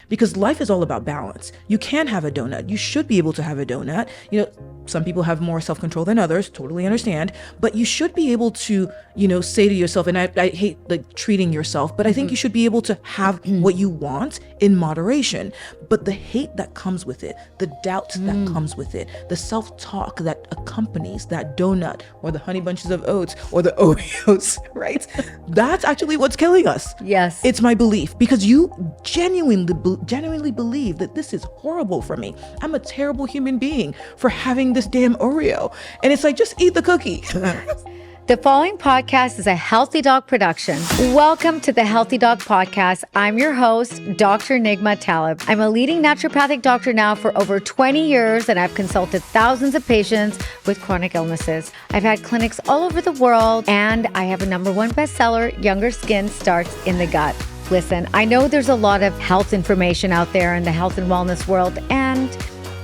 because life is all about balance. You can have a donut. You should be able to have a donut. Some people have more self-control than others, totally understand, but you should be able to, say to yourself, and I hate like treating yourself, but I think you should be able to have what you want in moderation. But the hate that comes with it, the doubt that comes with it, the self-talk that accompanies that donut or the honey bunches of oats or the Oreos, right? That's actually what's killing us. Yes. It's my belief, because you genuinely believe that this is horrible for me. I'm a terrible human being for having this damn Oreo. And it's like, just eat the cookie. The following podcast is a Healthy Dog production. Welcome to the Healthy Dog Podcast. I'm your host, Dr. Nigma Talib. I'm a leading naturopathic doctor now for over 20 years, and I've consulted thousands of patients with chronic illnesses. I've had clinics all over the world, and I have a #1 bestseller, Younger Skin Starts in the Gut. Listen, I know there's a lot of health information out there in the health and wellness world, and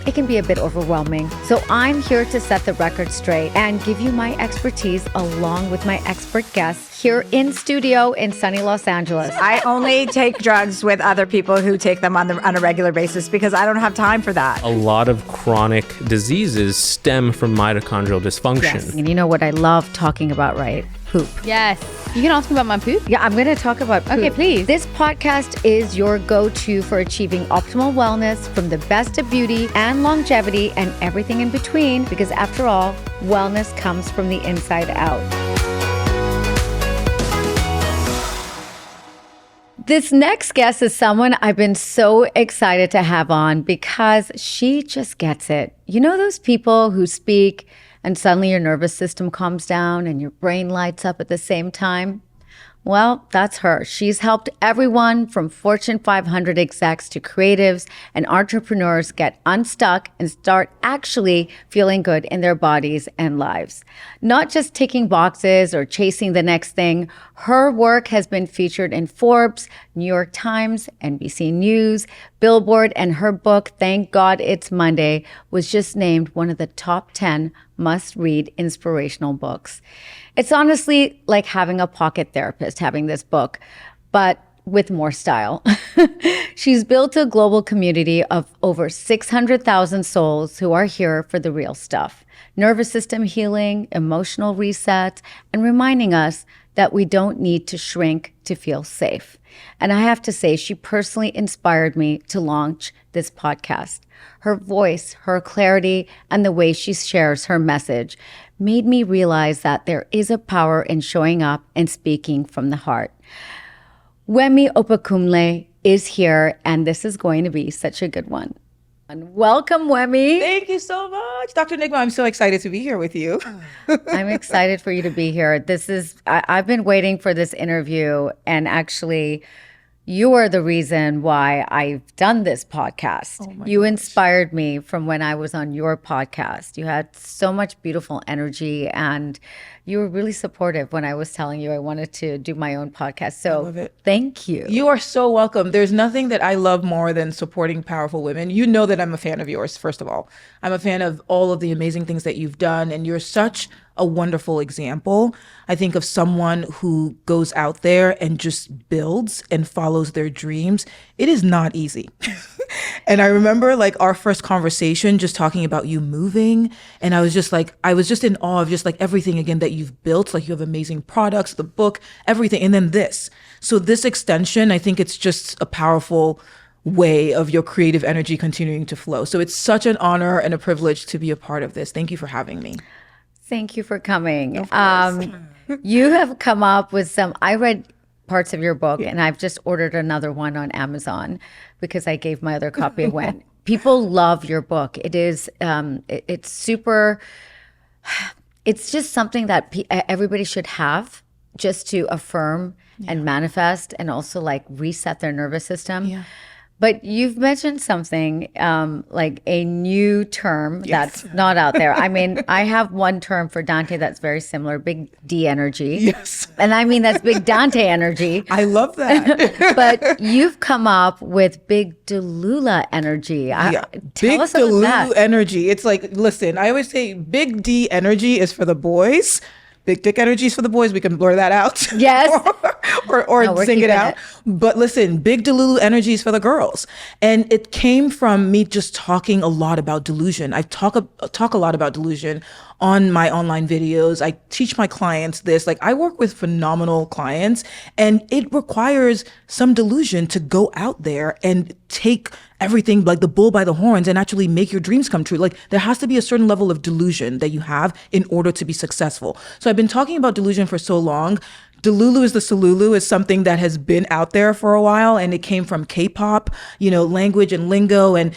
it can be a bit overwhelming. So I'm here to set the record straight and give you my expertise along with my expert guests here in studio in sunny Los Angeles. I only take drugs with other people who take them on a regular basis because I don't have time for that. A lot of chronic diseases stem from mitochondrial dysfunction. Yes. And you know what I love talking about, right? Poop. Yes. You can ask me about my poop? Yeah, I'm going to talk about poop. Okay, please. This podcast is your go-to for achieving optimal wellness, from the best of beauty and longevity and everything in between, because after all, wellness comes from the inside out. This next guest is someone I've been so excited to have on because she just gets it. You know those people who speak and suddenly your nervous system calms down and your brain lights up at the same time? Well, that's her. She's helped everyone from Fortune 500 execs to creatives and entrepreneurs get unstuck and start actually feeling good in their bodies and lives. Not just ticking boxes or chasing the next thing. Her work has been featured in Forbes, New York Times, NBC News, Billboard, and her book, Thank God It's Monday, was just named one of the top 10 must-read inspirational books. It's honestly like having a pocket therapist, having this book, but with more style. She's built a global community of over 600,000 souls who are here for the real stuff. Nervous system healing, emotional reset, and reminding us that we don't need to shrink to feel safe. And I have to say, she personally inspired me to launch this podcast. Her voice, her clarity, and the way she shares her message made me realize that there is a power in showing up and speaking from the heart. Wemi Opakunle is here, and this is going to be such a good one. And welcome, Wemi. Thank you so much, Dr. Nigma. I'm so excited to be here with you. I'm excited for you to be here. I've been waiting for this interview, and actually, you are the reason why I've done this podcast. Oh you inspired me from when I was on your podcast. You had so much beautiful energy, and you were really supportive when I was telling you I wanted to do my own podcast. So I love it. Thank you. You are so welcome. There's nothing that I love more than supporting powerful women. You know that I'm a fan of yours, first of all. I'm a fan of all of the amazing things that you've done, and you're such a wonderful example, I think, of someone who goes out there and just builds and follows their dreams. It is not easy. And I remember like our first conversation, just talking about you moving. And I was just in awe of just like everything again that you've built. Like, you have amazing products, the book, everything. And then this. So this extension, I think it's just a powerful way of your creative energy continuing to flow. So it's such an honor and a privilege to be a part of this. Thank you for having me. Thank you for coming. Of course. You have come up with I read parts of your book, and I've just ordered another one on Amazon because I gave my other copy away. People love your book. It is, it's super, it's just something that everybody should have, just to affirm and manifest, and also like reset their nervous system. Yeah. But you've mentioned something like a new term that's not out there. I mean, I have one term for Dante that's very similar, big D energy. Yes. And I mean, that's big Dante energy. I love that. But you've come up with big Delula energy. Tell us about that. Big Delulu energy. It's like, listen, I always say big D energy is for the boys. Big dick energies for the boys. We can blur that out. Yes. or No, we're sing it keeping out. it. But listen, big Delulu energies for the girls. And it came from me just talking a lot about delusion. I talk a lot about delusion on my online videos. I teach my clients this. Like, I work with phenomenal clients, and it requires some delusion to go out there and take everything like the bull by the horns and actually make your dreams come true. Like, there has to be a certain level of delusion that you have in order to be successful. So I've been talking about delusion for so long. Delulu is the Salulu is something that has been out there for a while, and it came from K-pop, language and lingo. And,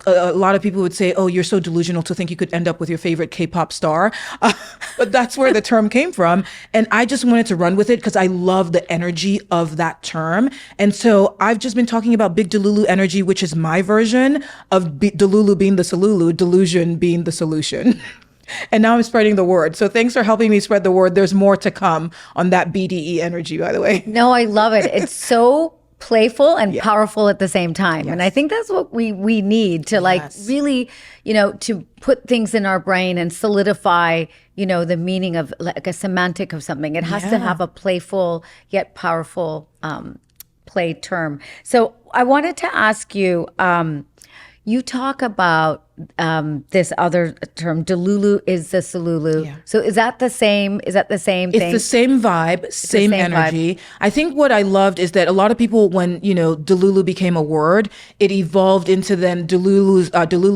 a lot of people would say, oh, you're so delusional to think you could end up with your favorite K-pop star. But that's where the term came from. And I just wanted to run with it because I love the energy of that term. And so I've just been talking about big Delulu energy, which is my version of Delulu being the Salulu, delusion being the solution. And now I'm spreading the word. So thanks for helping me spread the word. There's more to come on that BDE energy, by the way. No, I love it. It's so playful and powerful at the same time. Yes. And I think that's what we need to really, to put things in our brain and solidify, the meaning of like a semantic of something. It has to have a playful yet powerful play term. So I wanted to ask you, you talk about this other term, Delulu is the Salulu. Yeah. So is that the same? Is that the same thing? It's the same vibe, same same energy. I think what I loved is that a lot of people, when, Delulu became a word, it evolved into then Delulu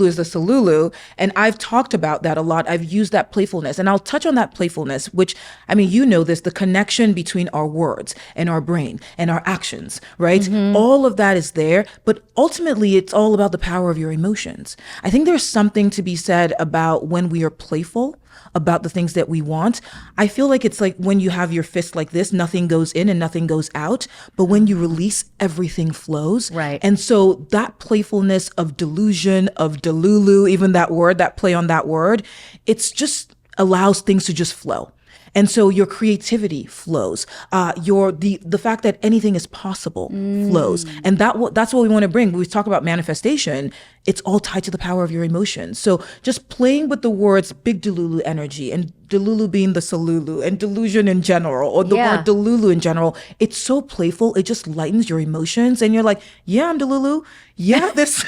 is the Salulu. And I've talked about that a lot. I've used that playfulness. And I'll touch on that playfulness, which, the connection between our words and our brain and our actions, right? All of that is there. But ultimately, it's all about the power of your emotions. I think there's something to be said about when we are playful about the things that we want. I feel like it's like when you have your fist like this, nothing goes in and nothing goes out. But when you release, everything flows. Right. And so that playfulness of delusion, of Delulu, even that word, that play on that word, it's just allows things to just flow. And so your creativity flows. The fact that anything is possible flows. And that's what we want to bring. When we talk about manifestation, it's all tied to the power of your emotions. So just playing with the words big Delulu energy and Delulu being the Salulu and delusion in general, or the word Delulu in general, it's so playful. It just lightens your emotions. And you're like, yeah, I'm Delulu. Yeah, this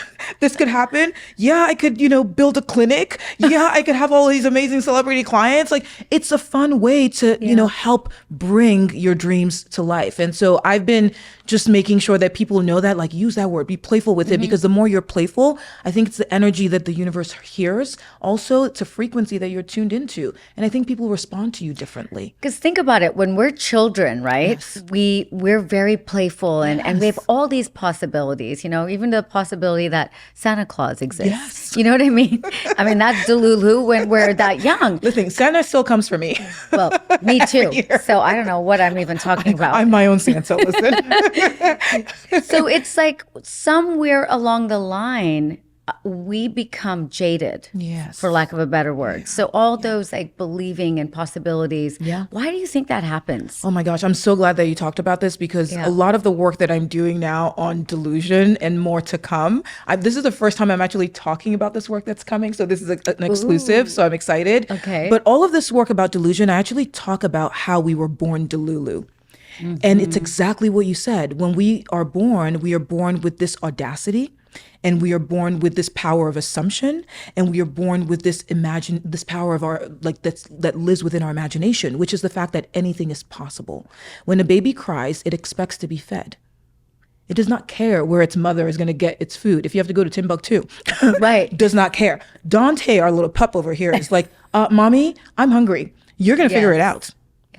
could happen. Yeah, I could, build a clinic. Yeah, I could have all these amazing celebrity clients. Like, it's a fun way to, help bring your dreams to life. And so I've been just making sure that people know that, like, use that word, be playful with it, because the more you're playful, I think it's the energy that the universe hears. Also, it's a frequency that you're tuned into. And I think people respond to you differently. Because think about it, when we're children, right? Yes. We're very playful and we have all these possibilities, even the possibility that Santa Claus exists. Yes. You know what I mean? I mean, that's Delulu when we're that young. Listen, Santa still comes for me. Well, me too. So I don't know what I'm even talking about. I'm my own Santa, listen. So it's like somewhere along the line, we become jaded, Yes. for lack of a better word. So all those like believing in possibilities. Yeah. Why do you think that happens? Oh my gosh, I'm so glad that you talked about this, because a lot of the work that I'm doing now on delusion and more to come, this is the first time I'm actually talking about this work that's coming. So this is an exclusive, so I'm excited. Okay. But all of this work about delusion, I actually talk about how we were born Delulu. And it's exactly what you said. When we are born with this audacity, and we are born with this power of assumption, and we are born with this power of our, that lives within our imagination, which is the fact that anything is possible. When a baby cries, it expects to be fed. It does not care where its mother is going to get its food. If you have to go to Timbuktu, Right. does not care. Dante, our little pup over here, is like, mommy, I'm hungry. You're going to figure it out.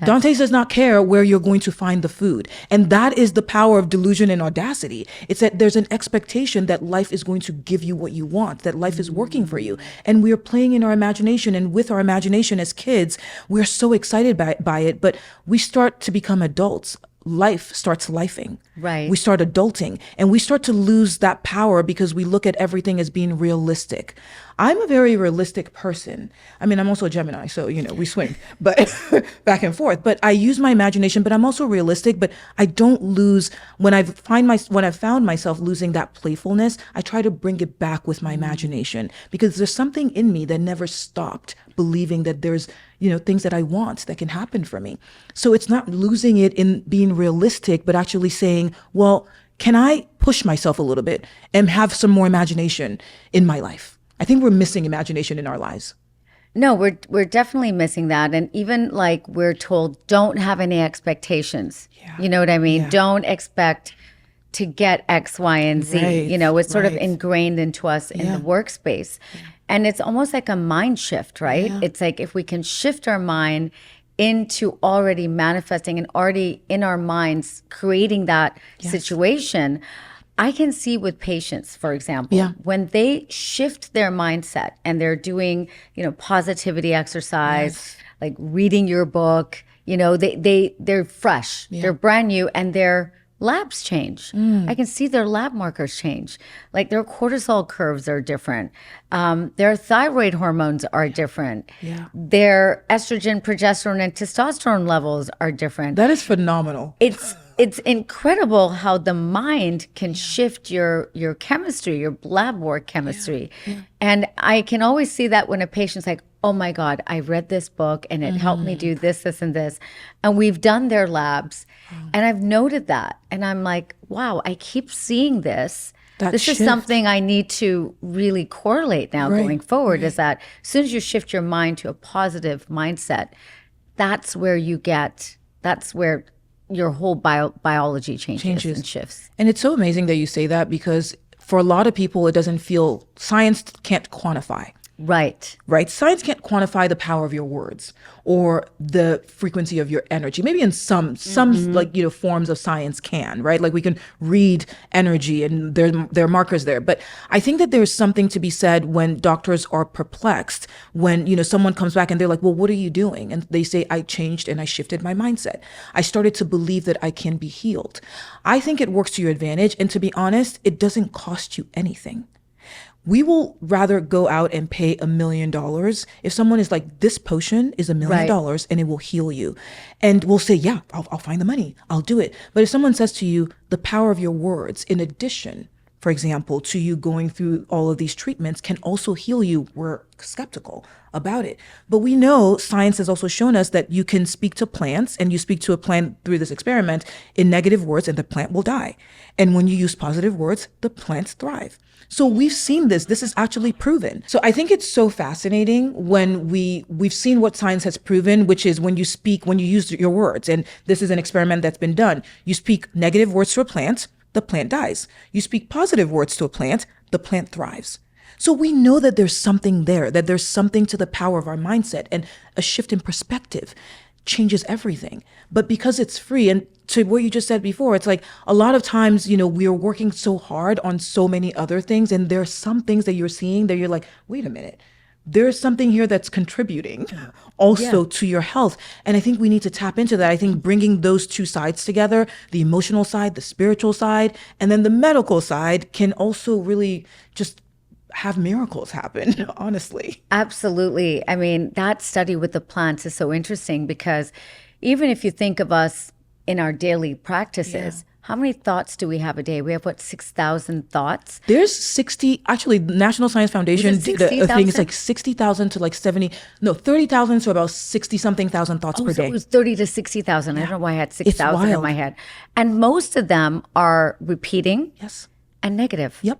Dante does not care where you're going to find the food. And that is the power of delusion and audacity. It's that there's an expectation that life is going to give you what you want, that life is working for you. And we're playing in our imagination. And with our imagination as kids, we're so excited by it. But we start to become adults. Life starts lifing. Right. We start adulting, and we start to lose that power because we look at everything as being realistic. I'm a very realistic person. I mean, I'm also a Gemini, so, we swing, but back and forth. But I use my imagination, but I'm also realistic, but I don't lose. When I've found myself losing that playfulness, I try to bring it back with my imagination, because there's something in me that never stopped believing that there's things that I want that can happen for me. So it's not losing it in being realistic, but actually saying, well, can I push myself a little bit and have some more imagination in my life? I think we're missing imagination in our lives. No, we're definitely missing that. And even like we're told, don't have any expectations. Yeah. You know what I mean? Yeah. Don't expect to get X, Y, and Z. Right, It's sort of right. ingrained into us in the workspace. And it's almost like a mind shift, right? It's like if we can shift our mind into already manifesting and already in our minds creating that situation. I can see with patients, for example, when they shift their mindset and they're doing, positivity exercise, like reading your book, they're fresh, they're brand new, and their labs change. I can see their lab markers change. Like their cortisol curves are different. Their thyroid hormones are different. Their estrogen, progesterone, and testosterone levels are different. That is phenomenal. It's incredible how the mind can shift your chemistry, your lab work chemistry. And I can always see that when a patient's like, oh my God, I read this book and it helped me do this, this, and this. And we've done their labs and I've noted that. And I'm like, wow, I keep seeing this. This is something I need to really correlate now going forward, is that as soon as you shift your mind to a positive mindset, that's where your whole biology changes and shifts. And it's so amazing that you say that, because for a lot of people, it doesn't feel, science can't quantify. Right. Science can't quantify the power of your words or the frequency of your energy. Maybe in some forms of science can, right? Like we can read energy and there are markers there. But I think that there's something to be said when doctors are perplexed, when, someone comes back and they're like, well, what are you doing? And they say, I changed and I shifted my mindset. I started to believe that I can be healed. I think it works to your advantage. And to be honest, it doesn't cost you anything. We will rather go out and pay $1 million if someone is like, this potion is $1 million and it will heal you. And we'll say, yeah, I'll find the money. I'll do it. But if someone says to you, the power of your words, in addition, for example, to you going through all of these treatments, can also heal you, we're skeptical about it. But we know science has also shown us that you can speak to plants, and you speak to a plant through this experiment in negative words and the plant will die. And when you use positive words, the plants thrive. So we've seen this. This is actually proven. So I think it's so fascinating when we've seen what science has proven, which is when you use your words, and this is an experiment that's been done. You speak negative words to a plant, the plant dies. You speak positive words to a plant, the plant thrives. So we know that there's something there, that there's something to the power of our mindset, and a shift in perspective changes everything. But because it's free, and to what you just said before, it's like a lot of times, we are working so hard on so many other things, and there are some things that you're seeing that you're like, wait a minute, there's something here that's contributing also to your health. And I think we need to tap into that. I think bringing those two sides together, the emotional side, the spiritual side, and then the medical side, can also really just have miracles happen, honestly. Absolutely. I mean, that study with the plants is so interesting, because even if you think of us in our daily practices, how many thoughts do we have a day? We have 6,000 thoughts? There's 60, actually, the National Science Foundation did a thing. It's like 60,000 to 30,000 to about 60 something thousand thoughts per day. It was 30 to 60,000. I don't know why I had 6,000 in my head. And most of them are repeating and negative. Yep.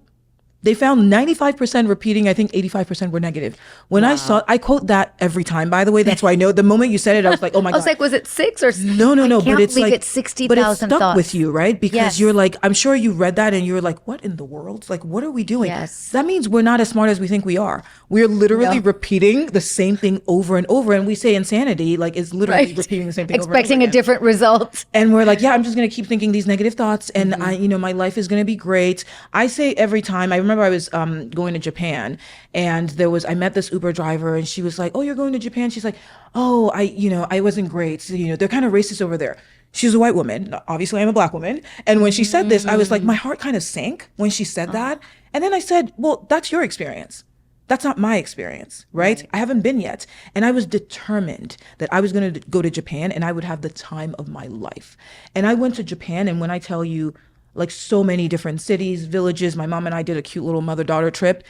They found 95% repeating. I think 85% were negative. When I quote that every time, by the way. That's why I know the moment you said it, I was like, oh my God. I was like, was it 6 or? No. But it's like, it's 60,000 but it stuck thoughts with you, right? Because you're like, I'm sure you read that and you're like, what in the world? Like, what are we doing? Yes. That means we're not as smart as we think we are. We're literally repeating the same thing over and over. And we say insanity, like, is literally repeating the same thing expecting over and over a different result. And we're like, I'm just going to keep thinking these negative thoughts, and my life is going to be great. I say every time, I remember I was going to Japan, and I met this Uber driver, and she was like, oh, you're going to Japan? She's like, oh, I wasn't great. So, they're kind of racist over there. She's a white woman. Obviously, I'm a black woman. And when she said this, I was like, my heart kind of sank when she said that. And then I said, well, that's your experience. That's not my experience, right? I haven't been yet. And I was determined that I was going to go to Japan and I would have the time of my life. And I went to Japan, and when I tell you, like, so many different cities, villages, my mom and I did a cute little mother-daughter trip,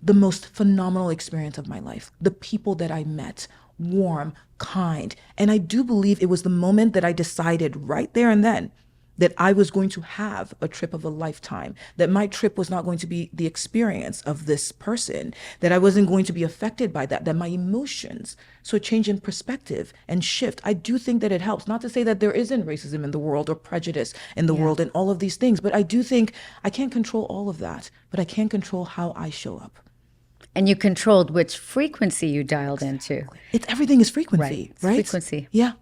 the most phenomenal experience of my life. The people that I met, warm, kind. And I do believe it was the moment that I decided right there and then that I was going to have a trip of a lifetime, that my trip was not going to be the experience of this person, that I wasn't going to be affected by that my emotions, so a change in perspective and shift. I do think that it helps. Not to say that there isn't racism in the world or prejudice in the world and all of these things, but I do think I can't control all of that, but I can control how I show up. And you controlled which frequency you dialed into. Everything is frequency, It's right? frequency. Yeah.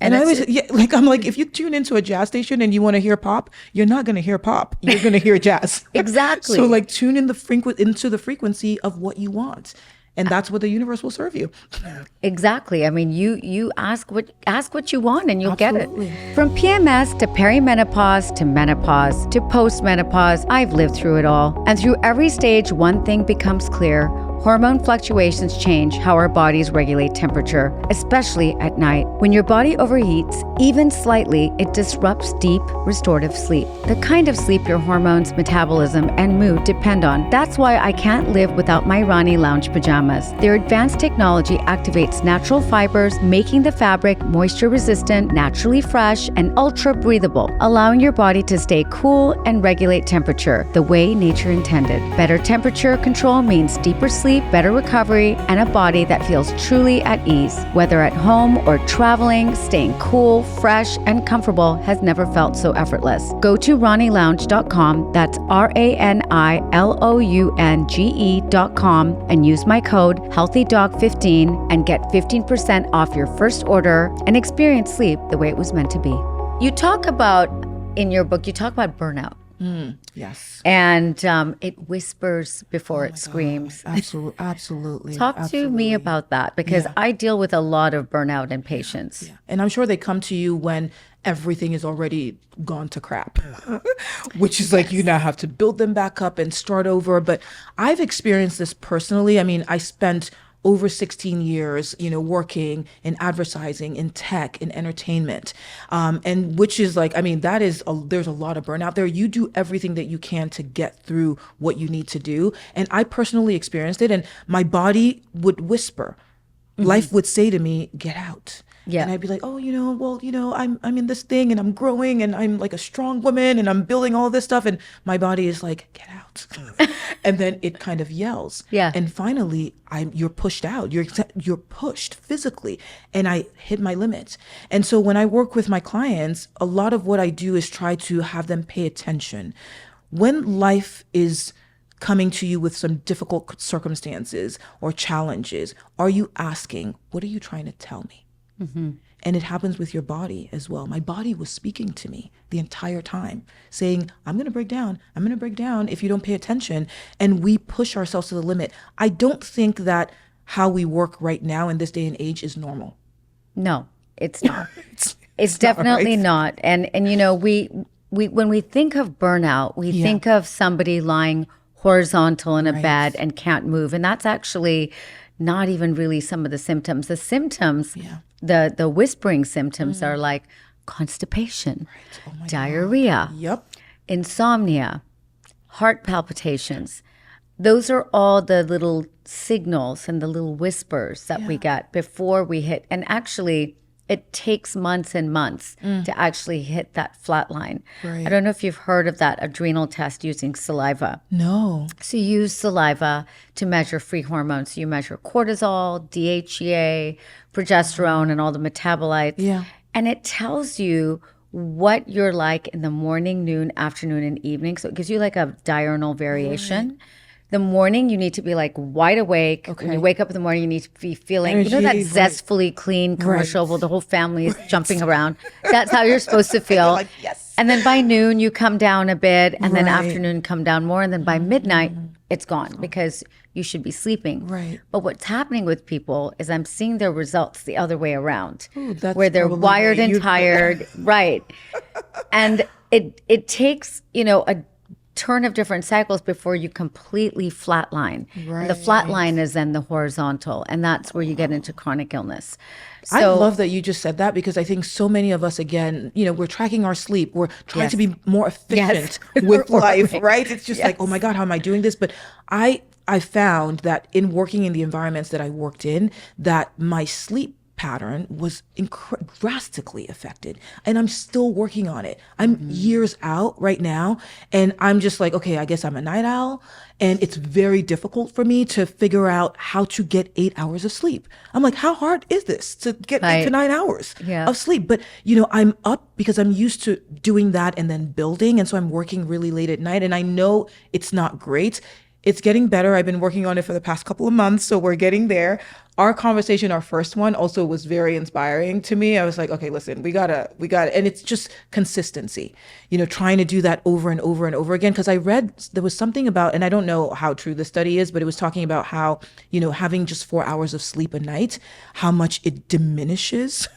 And And I it's- always, I'm like, if you tune into a jazz station and you want to hear pop, you're not going to hear pop. You're going to hear jazz. Exactly. So like tune in into the frequency of what you want. And that's what the universe will serve you. Exactly. I mean, you ask what you want and you'll Absolutely. get it. From PMS to perimenopause to menopause to postmenopause, I've lived through it all. And through every stage, one thing becomes clear. Hormone fluctuations change how our bodies regulate temperature, especially at night. When your body overheats, even slightly, it disrupts deep, restorative sleep. The kind of sleep your hormones, metabolism, and mood depend on. That's why I can't live without my Rani Lounge pajamas. Their advanced technology activates natural fibers, making the fabric moisture resistant, naturally fresh, and ultra breathable, allowing your body to stay cool and regulate temperature the way nature intended. Better temperature control means deeper sleep, better recovery, and a body that feels truly at ease. Whether at home or traveling, staying cool, fresh, and comfortable has never felt so effortless. Go to RaniLounge.com, that's RaniLounge.com, and use my code HealthyDog15 and get 15% off your first order and experience sleep the way it was meant to be. You talk about, in your book, you talk about burnout. Yes. And it whispers before it screams. Absolutely. Absolutely. Talk to me about that, because I deal with a lot of burnout in patients. Yeah. And I'm sure they come to you when everything is already gone to crap, which is like you now have to build them back up and start over. But I've experienced this personally. I mean, I spent over 16 years, working in advertising, in tech, in entertainment. And which is like, I mean, there's a lot of burnout there. You do everything that you can to get through what you need to do. And I personally experienced it, and my body would whisper. Life would say to me, get out. Yeah. And I'd be like, I'm in this thing and I'm growing and I'm like a strong woman and I'm building all this stuff. And my body is like, get out. And then it kind of yells. Yeah. And finally, you're pushed out. You're pushed physically. And I hit my limit. And so when I work with my clients, a lot of what I do is try to have them pay attention. When life is coming to you with some difficult circumstances or challenges, are you asking, what are you trying to tell me? Mm-hmm. And it happens with your body as well. My body was speaking to me the entire time, saying, I'm going to break down. I'm going to break down if you don't pay attention. And we push ourselves to the limit. I don't think that how we work right now in this day and age is normal. No, it's not. It's not definitely right. not. And we when we think of burnout, we think of somebody lying horizontal in a bed and can't move. And that's actually not even really some of the symptoms. The symptoms, the whispering symptoms are like constipation, diarrhea, insomnia, heart palpitations. Those are all the little signals and the little whispers that we get before we hit. And actually, it takes months and months to actually hit that flat line. Right. I don't know if you've heard of that adrenal test using saliva. No. So you use saliva to measure free hormones. So you measure cortisol, DHEA, progesterone, and all the metabolites. Yeah. And it tells you what you're like in the morning, noon, afternoon, and evening. So it gives you like a diurnal variation. The morning, you need to be like wide awake. When you wake up in the morning, you need to be feeling, you know that Energy, zestfully clean commercial where the whole family is jumping around. That's how you're supposed to feel. You're like, yes. And then by noon, you come down a bit, and then Right. afternoon, come down more. And then by midnight, it's gone because you should be sleeping. Right. But what's happening with people is I'm seeing their results the other way around, that's where they're probably wired why and you- tired. Right. And it takes, a turn of different cycles before you completely flatline. And the flatline is then the horizontal, and that's where you get into chronic illness. I love that you just said that, because I think so many of us, again, we're tracking our sleep. We're trying to be more efficient with We're life, ordering. right? It's just like, oh my God, how am I doing this? But I I found that in working in the environments that I worked in, that my sleep pattern was drastically affected, and I'm still working on it. I'm years out right now, and I'm just like, okay, I guess I'm a night owl, and it's very difficult for me to figure out how to get 8 hours of sleep. I'm like, how hard is this to get 8 to 9 hours of sleep? But I'm up because I'm used to doing that and then building, and so I'm working really late at night, and I know it's not great. It's getting better. I've been working on it for the past couple of months, so we're getting there. Our conversation, our first one, also was very inspiring to me. I was like, okay, listen, we gotta, and it's just consistency, trying to do that over and over and over again. Because I read there was something about, and I don't know how true the study is, but it was talking about how, having just 4 hours of sleep a night, how much it diminishes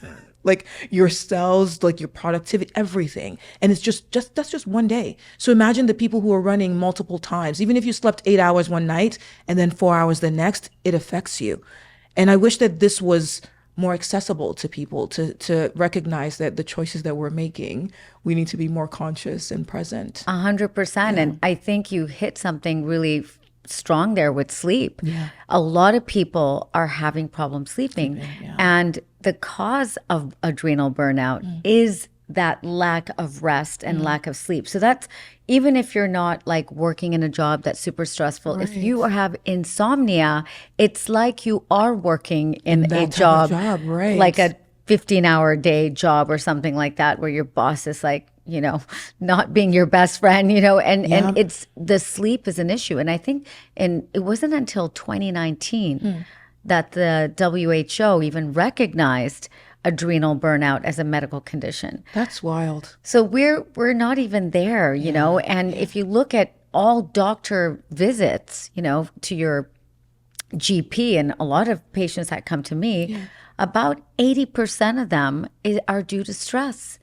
like your cells, like your productivity, everything. And it's that's just one day. So imagine the people who are running multiple times. Even if you slept 8 hours one night and then 4 hours the next, it affects you. And I wish that this was more accessible to people to recognize that the choices that we're making, we need to be more conscious and present. 100%. And I think you hit something really strong there with sleep. A lot of people are having problems sleeping. And the cause of adrenal burnout is that lack of rest and lack of sleep. So that's, even if you're not like working in a job that's super stressful, if you have insomnia, it's like you are working in a job, like a 15-hour day job or something like that, where your boss is like, not being your best friend, and it's, the sleep is an issue. And I think it wasn't until 2019 that the WHO even recognized adrenal burnout as a medical condition. That's wild. So we're not even there, and if you look at all doctor visits, to your GP, and a lot of patients that come to me, about 80% of them are due to stress.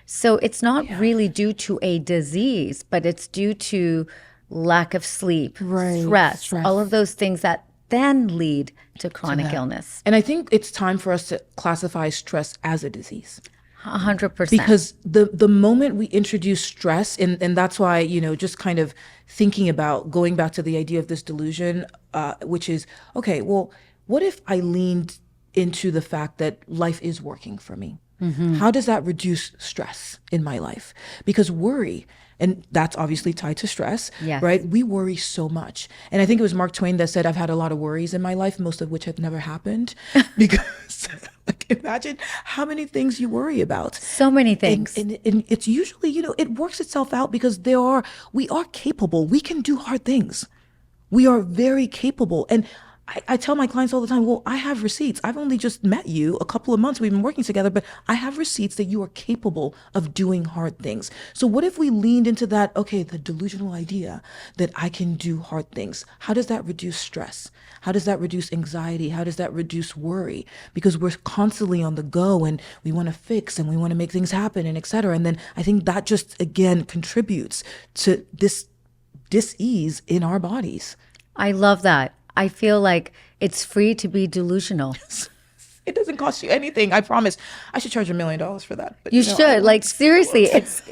So it's not really due to a disease, but it's due to lack of sleep, stress, all of those things that then lead to chronic illness. And I think it's time for us to classify stress as a disease. 100%. Because the moment we introduce stress, and that's why, just kind of thinking about going back to the idea of this delusion, which is, okay, well, what if I leaned into the fact that life is working for me? How does that reduce stress in my life? Because worry, and that's obviously tied to stress, right? We worry so much. And I think it was Mark Twain that said, I've had a lot of worries in my life, most of which have never happened. Because imagine how many things you worry about. So many things. And it's usually, it works itself out because we are capable. We can do hard things. We are very capable. And I tell my clients all the time, well, I have receipts. I've only just met you a couple of months. We've been working together, but I have receipts that you are capable of doing hard things. So what if we leaned into that, okay, the delusional idea that I can do hard things? How does that reduce stress? How does that reduce anxiety? How does that reduce worry? Because we're constantly on the go and we want to fix and we want to make things happen and et cetera. And then I think that just, again, contributes to this dis-ease in our bodies. I love that. I feel like it's free to be delusional. It doesn't cost you anything. I promise. I should charge $1 million for that. But you should. Like, seriously,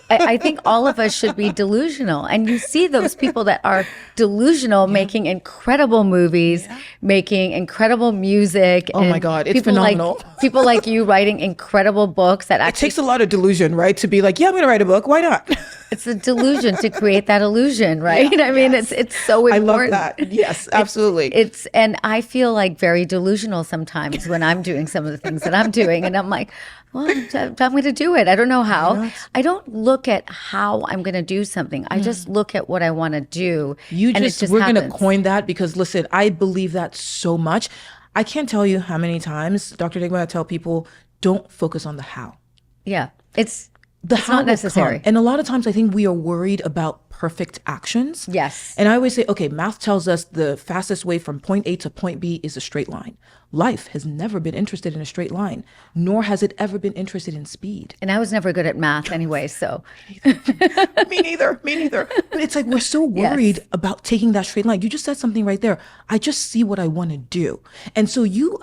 I think all of us should be delusional. And you see those people that are delusional making incredible movies, making incredible music. Oh my God, it's phenomenal. People like you writing incredible books that actually. It takes a lot of delusion, right? To be like, yeah, I'm going to write a book. Why not? It's a delusion to create that illusion, right? I mean, it's so important. I love that. Yes, absolutely. And I feel like very delusional sometimes when I'm doing some of the things that I'm doing. And I'm like, well, I'm going to do it. I don't know how. I don't look at how I'm going to do something. I just look at what I want to do. We're going to coin that because, listen, I believe that so much. I can't tell you how many times, Dr. Nigma, I tell people, don't focus on the how. Yeah, it's how not necessary. And a lot of times I think we are worried about perfect actions. Yes. And I always say, okay, math tells us the fastest way from point A to point B is a straight line. Life has never been interested in a straight line, nor has it ever been interested in speed. And I was never good at math anyway, so. Me neither. But it's like we're so worried about taking that straight line. You just said something right there. I just see what I want to do. And so you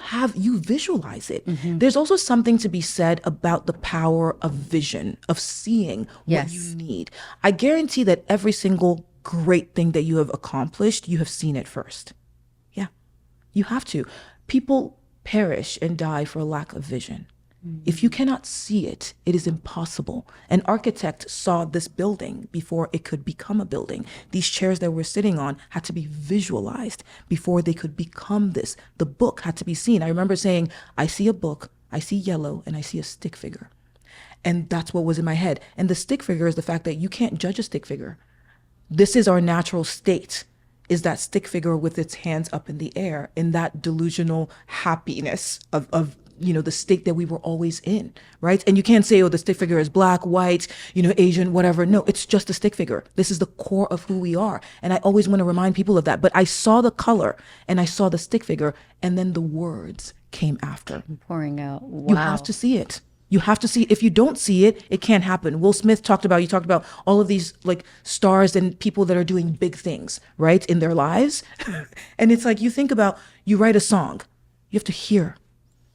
visualize it. There's also something to be said about the power of vision, of seeing what you need. I guarantee that every single great thing that you have accomplished, you have seen it first. You have to. People perish and die for lack of vision. If you cannot see it, it is impossible. An architect saw this building before it could become a building. These chairs that we're sitting on had to be visualized before they could become this. The book had to be seen. I remember saying, I see a book, I see yellow, and I see a stick figure. And that's what was in my head. And the stick figure is the fact that you can't judge a stick figure. This is our natural state, is that stick figure with its hands up in the air, in that delusional happiness of the state that we were always in, right? And you can't say, oh, the stick figure is black, white, Asian, whatever. No, it's just a stick figure. This is the core of who we are. And I always want to remind people of that. But I saw the color and I saw the stick figure, and then the words came after. Pouring out. Wow. You have to see it. You have to see it. If you don't see it, it can't happen. Will Smith talked about all of these like stars and people that are doing big things, right, in their lives. And it's like, you think about, you write a song, you have to hear.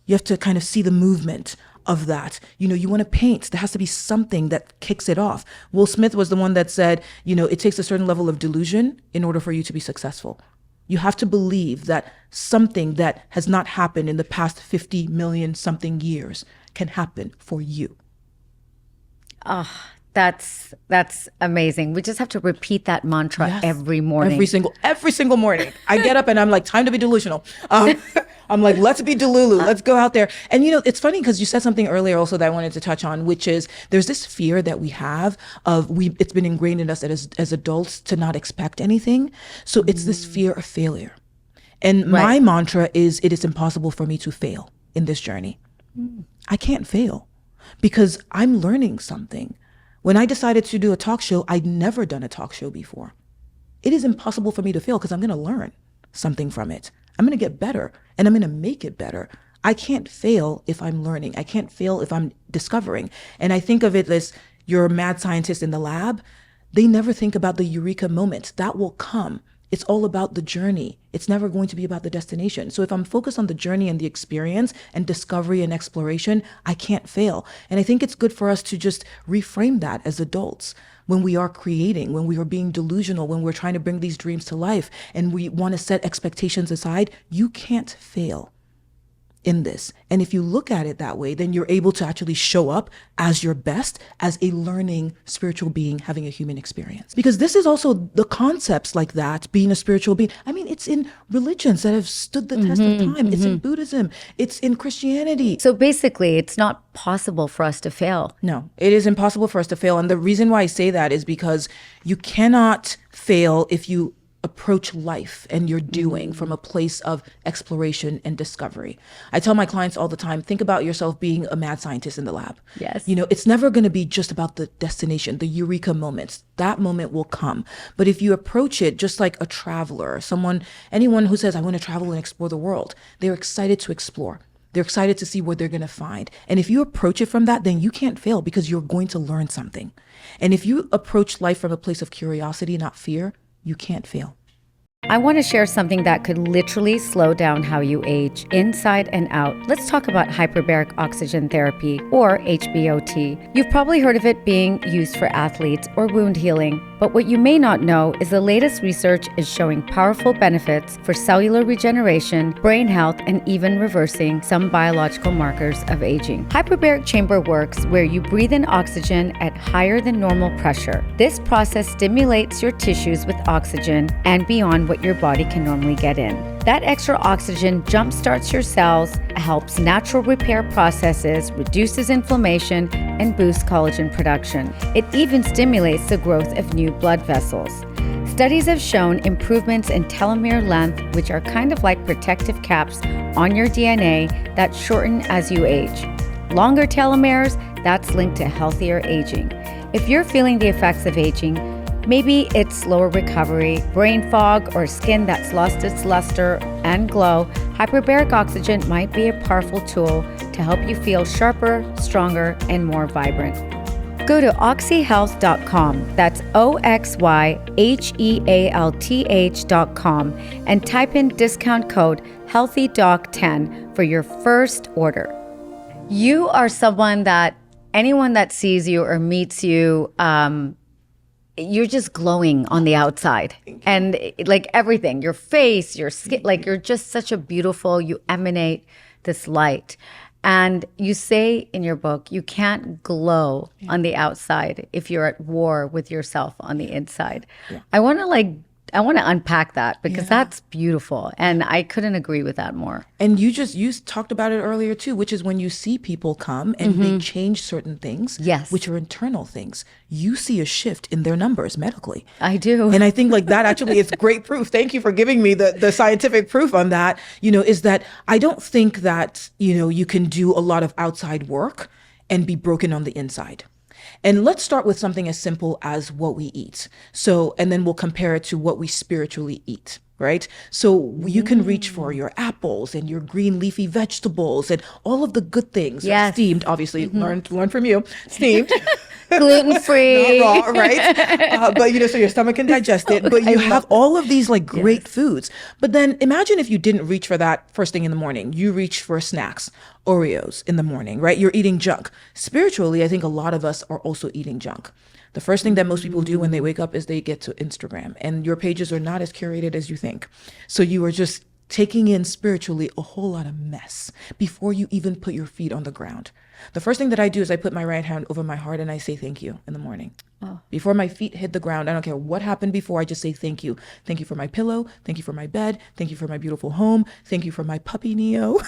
You have to kind of see the movement of that. You want to paint. There has to be something that kicks it off. Will Smith was the one that said, it takes a certain level of delusion in order for you to be successful. You have to believe that something that has not happened in the past 50 million something years can happen for you. That's amazing. We just have to repeat that mantra Yes. every morning. Every single morning. I get up and I'm like, time to be delusional. I'm like, let's be Delulu. Let's go out there. And it's funny because you said something earlier also that I wanted to touch on, which is there's this fear that we have it's been ingrained in us as adults to not expect anything. So it's this fear of failure. And my mantra is, it is impossible for me to fail in this journey. I can't fail because I'm learning something. When I decided to do a talk show, I'd never done a talk show before. It is impossible for me to fail because I'm going to learn something from it. I'm going to get better and I'm going to make it better. I can't fail if I'm learning. I can't fail if I'm discovering. And I think of it as you're a mad scientist in the lab. They never think about the eureka moment. That will come. It's all about the journey. It's never going to be about the destination. So if I'm focused on the journey and the experience and discovery and exploration, I can't fail. And I think it's good for us to just reframe that as adults when we are creating, when we are being delusional, when we're trying to bring these dreams to life and we want to set expectations aside. You can't fail in this. And if you look at it that way, then you're able to actually show up as your best, as a learning spiritual being having a human experience. Because this is also the concepts like that, being a spiritual being. I mean, it's in religions that have stood the test of time. It's in Buddhism. It's in Christianity. So basically, it's not possible for us to fail. No, it is impossible for us to fail. And the reason why I say that is because you cannot fail if you approach life and you're doing from a place of exploration and discovery. I tell my clients all the time, think about yourself being a mad scientist in the lab. Yes. It's never going to be just about the destination, the eureka moments. That moment will come. But if you approach it just like a traveler, anyone who says, I want to travel and explore the world, they're excited to explore. They're excited to see what they're going to find. And if you approach it from that, then you can't fail because you're going to learn something. And if you approach life from a place of curiosity, not fear, you can't fail. I want to share something that could literally slow down how you age, inside and out. Let's talk about hyperbaric oxygen therapy, or HBOT. You've probably heard of it being used for athletes or wound healing, but what you may not know is the latest research is showing powerful benefits for cellular regeneration, brain health, and even reversing some biological markers of aging. Hyperbaric chamber works where you breathe in oxygen at higher than normal pressure. This process stimulates your tissues with oxygen and beyond what your body can normally get in. That extra oxygen jumpstarts your cells, helps natural repair processes, reduces inflammation, and boosts collagen production. It even stimulates the growth of new blood vessels. Studies have shown improvements in telomere length, which are kind of like protective caps on your DNA that shorten as you age. Longer telomeres, that's linked to healthier aging. If you're feeling the effects of aging, maybe it's slower recovery, brain fog, or skin that's lost its luster and glow, hyperbaric oxygen might be a powerful tool to help you feel sharper, stronger, and more vibrant. Go to oxyhealth.com, that's OXYHEALTH.com, and type in discount code HEALTHYDOC10 for your first order. You are someone that anyone that sees you or meets you, you're just glowing on the outside. And like everything, your face, your skin, like you're just such a beautiful, you emanate this light. And you say in your book, you can't glow on the outside if you're at war with yourself on the inside. I want to unpack that because that's beautiful. And I couldn't agree with that more. And you talked about it earlier too, which is when you see people come and they change certain things, Yes. which are internal things, you see a shift in their numbers medically. I do. And I think like that actually is great proof. Thank you for giving me the scientific proof on that, is that I don't think that, you can do a lot of outside work and be broken on the inside. And let's start with something as simple as what we eat. And then we'll compare it to what we spiritually eat, right? So you can reach for your apples and your green leafy vegetables and all of the good things. Yes. Steamed, obviously, learn from you, steamed. Gluten-free. Not raw, right? But so your stomach can digest it. But you have all of these like great foods. But then imagine if you didn't reach for that first thing in the morning. You reach for snacks, Oreos in the morning, right? You're eating junk. Spiritually, I think a lot of us are also eating junk. The first thing that most people do when they wake up is they get to Instagram, and your pages are not as curated as you think. So you are just taking in spiritually a whole lot of mess before you even put your feet on the ground. The first thing that I do is I put my right hand over my heart and I say thank you in the morning. Before my feet hit the ground, I don't care what happened before, I just say thank you. Thank you for my pillow. Thank you for my bed. Thank you for my beautiful home. Thank you for my puppy Neo.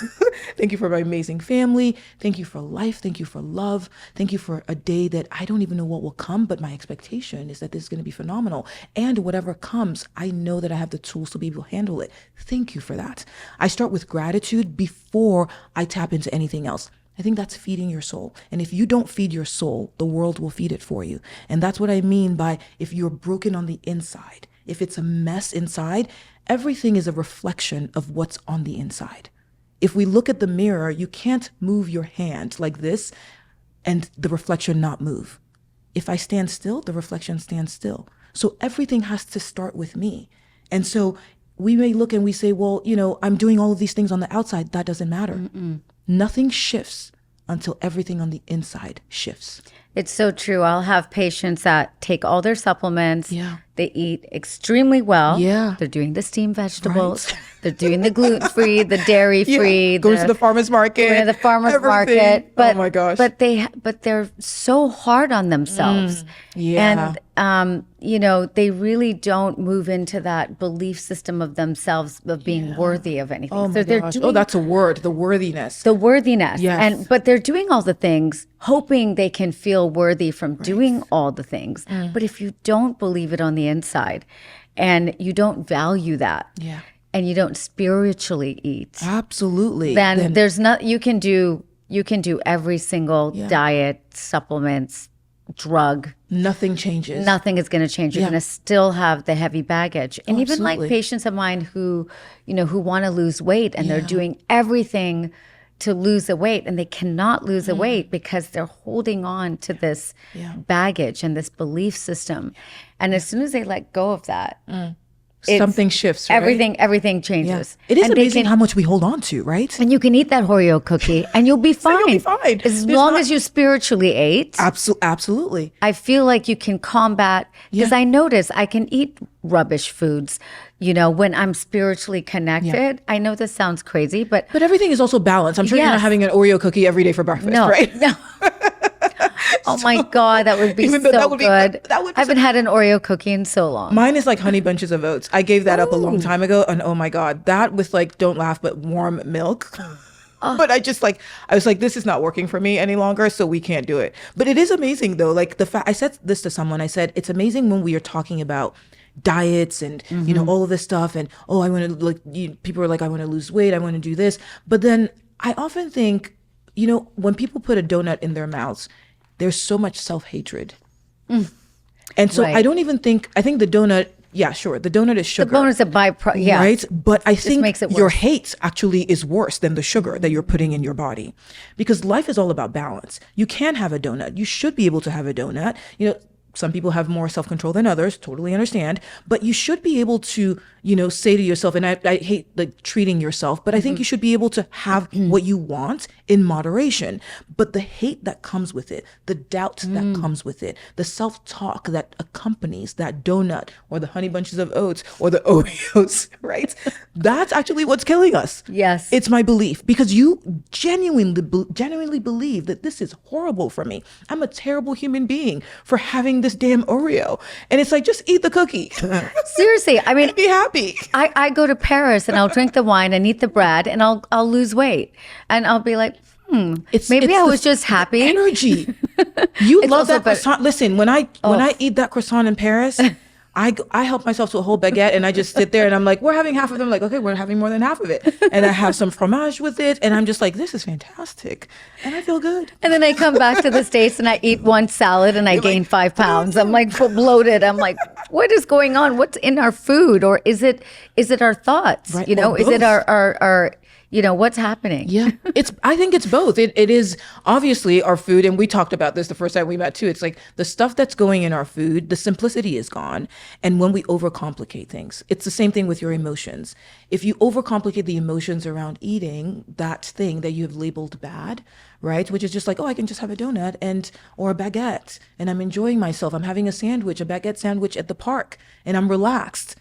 Thank you for my amazing family. Thank you for life. Thank you for love. Thank you for a day that I don't even know what will come, but my expectation is that this is going to be phenomenal. And whatever comes, I know that I have the tools to be able to handle it. Thank you for that. I start with gratitude before I tap into anything else. I think that's feeding your soul. And if you don't feed your soul, the world will feed it for you. And that's what I mean by if you're broken on the inside, if it's a mess inside, everything is a reflection of what's on the inside. If we look at the mirror, you can't move your hand like this and the reflection not move. If I stand still, the reflection stands still. So everything has to start with me. And so we may look and we say, well, I'm doing all of these things on the outside. That doesn't matter. Nothing shifts until everything on the inside shifts. It's so true. I'll have patients that take all their supplements. Yeah. They eat extremely well. Yeah. They're doing the steamed vegetables. Right. They're doing the gluten-free, the dairy-free. Yeah. Going to the farmer's market. Going to the farmer's everything. market. But, oh my gosh. But they're so hard on themselves. Yeah. And, they really don't move into that belief system of themselves of being worthy of anything. Oh my gosh. That's a word, the worthiness. The worthiness. Yes. But they're doing all the things, hoping they can feel worthy from doing all the things. But if you don't believe it on the inside and you don't value that and you don't spiritually eat, absolutely, then there's not, you can do every single diet, supplements, drug. Nothing changes. Nothing is going to change. You're going to still have the heavy baggage. And even absolutely. like patients of mine who want to lose weight and they're doing everything to lose the weight and they cannot lose the weight because they're holding on to this baggage and this belief system. And as soon as they let go of that, something shifts, right? Everything changes. It is amazing how much we hold on to, right? And you can eat that Oreo cookie and you'll be fine. You'll be fine. As long as you spiritually ate. Absolutely. I feel like you can combat, because I notice I can eat rubbish foods, when I'm spiritually connected. I know this sounds crazy, but everything is also balanced. I'm sure you're not having an Oreo cookie every day for breakfast, right? No. Oh my God, that would be so good. I haven't had an Oreo cookie in so long. Mine is like honey bunches of oats. I gave that up a long time ago, and oh my God, that with like, don't laugh, but warm milk. But I was like, this is not working for me any longer, so we can't do it. But it is amazing though. Like I said this to someone, I said, it's amazing when we are talking about diets and, all of this stuff. And, I want to people are like, I want to lose weight. I want to do this. But then I often think, when people put a donut in their mouths, there's so much self-hatred. And so I don't even think, I think the donut, sure, the donut is sugar. The donut is a byproduct, right? But I think makes it worse. Your hate actually is worse than the sugar that you're putting in your body, because life is all about balance. You can have a donut. You should be able to have a donut. Some people have more self-control than others, totally understand. But you should be able to, say to yourself, and I hate like treating yourself, but I think you should be able to have what you want in moderation. But the hate that comes with it, the doubt that comes with it, the self-talk that accompanies that donut or the honey bunches of oats or the Oreos, right? That's actually what's killing us. Yes. It's my belief, because you genuinely believe that this is horrible for me. I'm a terrible human being for having this damn Oreo. And it's like, just eat the cookie. Seriously, I mean, And be happy. I go to Paris and I'll drink the wine and eat the bread and I'll lose weight. And I'll be like, maybe I was just happy. Energy. You love also that croissant. Listen, when I eat that croissant in Paris, I help myself to a whole baguette and I just sit there and I'm like, we're having half of them. Like, okay, we're having more than half of it. And I have some fromage with it. And I'm just like, this is fantastic. And I feel good. And then I come back to the States and I eat one salad and I gain 5 pounds. I'm like bloated. I'm like, what is going on? What's in our food? Or is it our thoughts? Right, Is or it both. our what's happening? Yeah, I think it's both. It is obviously our food. And we talked about this the first time we met too. It's like the stuff that's going in our food, the simplicity is gone. And when we overcomplicate things, it's the same thing with your emotions. If you overcomplicate the emotions around eating that thing that you have labeled bad, right? Which is just like, oh, I can just have a donut or a baguette and I'm enjoying myself. I'm having a sandwich, a baguette sandwich at the park and I'm relaxed.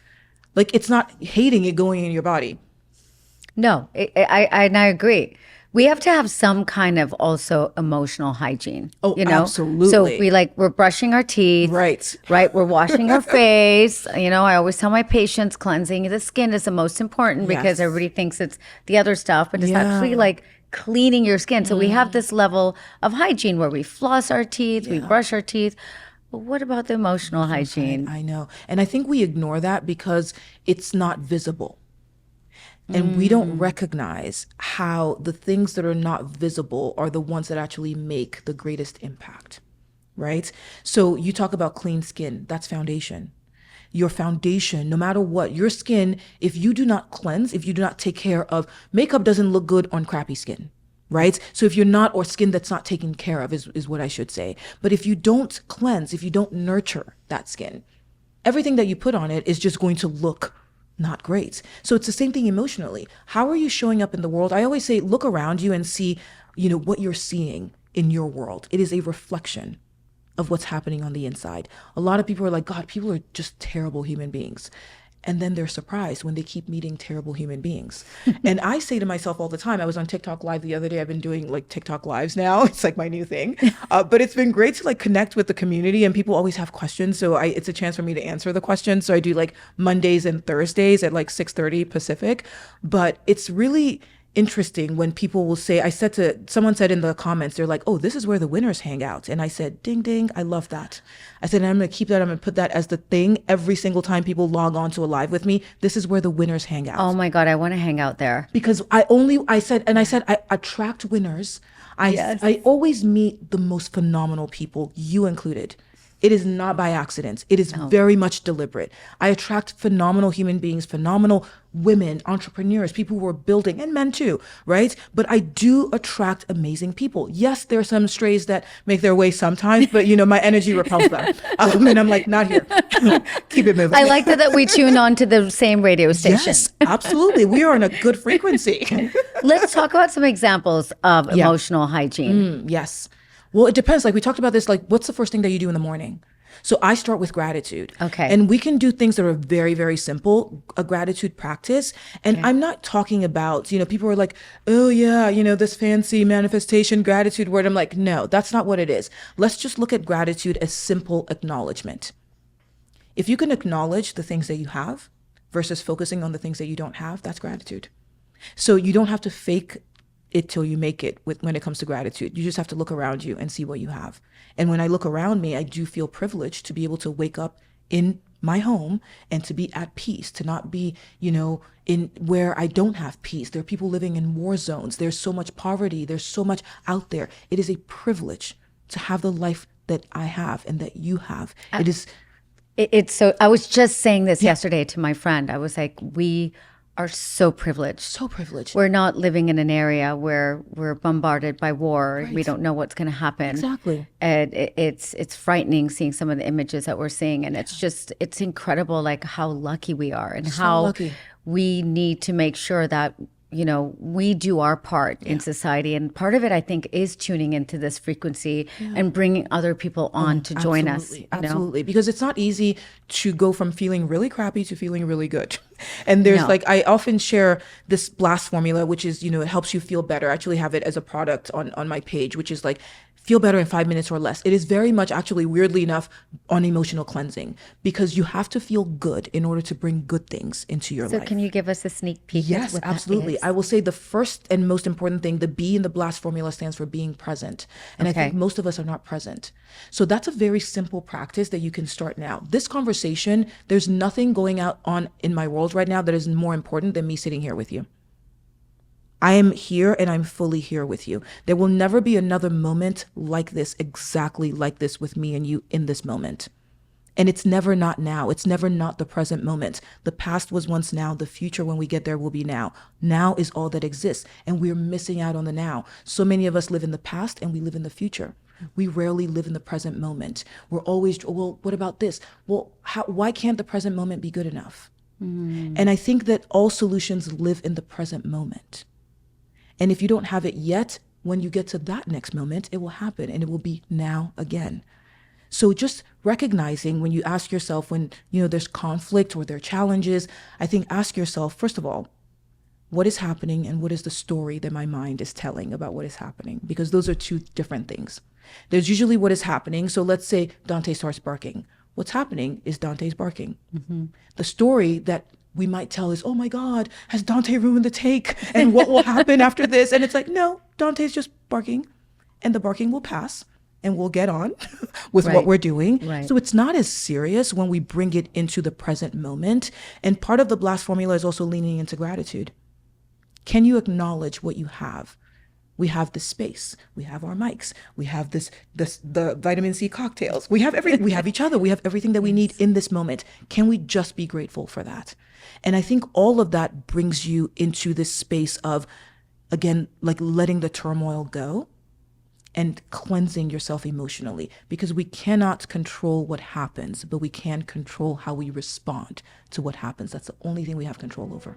Like, it's not hating it going in your body. No, I agree. We have to have some kind of also emotional hygiene. Oh, absolutely. So we're brushing our teeth. Right. We're washing our face. I always tell my patients cleansing the skin is the most important because Yes. everybody thinks it's the other stuff, but it's actually like cleaning your skin. So we have this level of hygiene where we floss our teeth, we brush our teeth. But what about the emotional hygiene? I know. And I think we ignore that because it's not visible. And we don't recognize how the things that are not visible are the ones that actually make the greatest impact, right? So you talk about clean skin, that's foundation. Your foundation, no matter what, your skin, if you do not cleanse, if you do not take care of, makeup doesn't look good on crappy skin, right? So if you're not, or skin that's not taken care of is what I should say. But if you don't cleanse, if you don't nurture that skin, everything that you put on it is just going to look not great. So it's the same thing emotionally. How are you showing up in the world? I always say, look around you and see, what you're seeing in your world. It is a reflection of what's happening on the inside. A lot of people are like, God, people are just terrible human beings. And then they're surprised when they keep meeting terrible human beings. And I say to myself all the time, I was on TikTok Live the other day. I've been doing like TikTok Lives now. It's like my new thing. But it's been great to like connect with the community and people always have questions. So it's a chance for me to answer the questions. So I do like Mondays and Thursdays at like 6:30 Pacific. But it's really interesting when people will say, someone said in the comments, they're like, oh, this is where the winners hang out. And I said, ding, ding, I love that. I said, and I'm going to keep that. I'm going to put that as the thing every single time people log on to a live with me. This is where the winners hang out. Oh my God, I want to hang out there. Because I said I attract winners. I always meet the most phenomenal people, you included. It is not by accident. It is very much deliberate. I attract phenomenal human beings, phenomenal women, entrepreneurs, people who are building, and men too, right? But I do attract amazing people. Yes, there are some strays that make their way sometimes, but my energy repels them. And I'm like, not here. Keep it moving. I like that we tune on to the same radio station. Yes, absolutely. We are on a good frequency. Let's talk about some examples of emotional hygiene. Yes. Well, it depends. Like we talked about this, like what's the first thing that you do in the morning? So I start with gratitude. Okay. And we can do things that are very, very simple, a gratitude practice. And I'm not talking about, people are like, oh yeah, this fancy manifestation gratitude word. I'm like, no, that's not what it is. Let's just look at gratitude as simple acknowledgement. If you can acknowledge the things that you have versus focusing on the things that you don't have, that's gratitude. So you don't have to fake it till you make it when it comes to gratitude. You just have to look around you and see what you have. And when I look around me, I do feel privileged to be able to wake up in my home and to be at peace, to not be, in where I don't have peace. There are people living in war zones. There's so much poverty. There's so much out there. It is a privilege to have the life that I have and that you have. It is. It's so, I was just saying this yesterday to my friend. I was like, we are so privileged. So privileged. We're not living in an area where we're bombarded by war. Right. We don't know what's going to happen. Exactly. And it's frightening seeing some of the images that we're seeing. And it's incredible, like how lucky we are and So how lucky. we need to make sure that, we do our part in society. And part of it, I think, is tuning into this frequency and bringing other people on to join us. Absolutely. Absolutely. Because it's not easy to go from feeling really crappy to feeling really good. And there's I often share this blast formula, which is, it helps you feel better. I actually have it as a product on my page, which is like, feel better in 5 minutes or less. It is very much actually, weirdly enough, on emotional cleansing, because you have to feel good in order to bring good things into your life. So can you give us a sneak peek? Yes, what that absolutely. is? I will say the first and most important thing, the B in the blast formula stands for being present. And I think most of us are not present. So that's a very simple practice that you can start now. This conversation, there's nothing going on in my world right now that is more important than me sitting here with you. I am here and I'm fully here with you. There will never be another moment like this, exactly like this with me and you in this moment. And it's never not now. It's never not the present moment. The past was once now. The future when we get there will be now. Now is all that exists. And we're missing out on the now. So many of us live in the past and we live in the future. We rarely live in the present moment. We're always, well, what about this? Well, why can't the present moment be good enough? And I think that all solutions live in the present moment. And if you don't have it yet, when you get to that next moment, it will happen and it will be now again. So just recognizing when you ask yourself when, there's conflict or there are challenges, I think ask yourself, first of all, what is happening and what is the story that my mind is telling about what is happening? Because those are two different things. There's usually what is happening. So let's say Dante starts barking. What's happening is Dante's barking. The story that we might tell is, oh my God, has Dante ruined the take? And what will happen after this? And it's like, no, Dante's just barking and the barking will pass and we'll get on with what we're doing. Right. So it's not as serious when we bring it into the present moment. And part of the blast formula is also leaning into gratitude. Can you acknowledge what you have? We have the space. We have our mics. We have the vitamin C cocktails. We have we have each other. We have everything that we need in this moment. Can we just be grateful for that? And I think all of that brings you into this space of, again, like letting the turmoil go and cleansing yourself emotionally, because we cannot control what happens, but we can control how we respond to what happens. That's the only thing we have control over.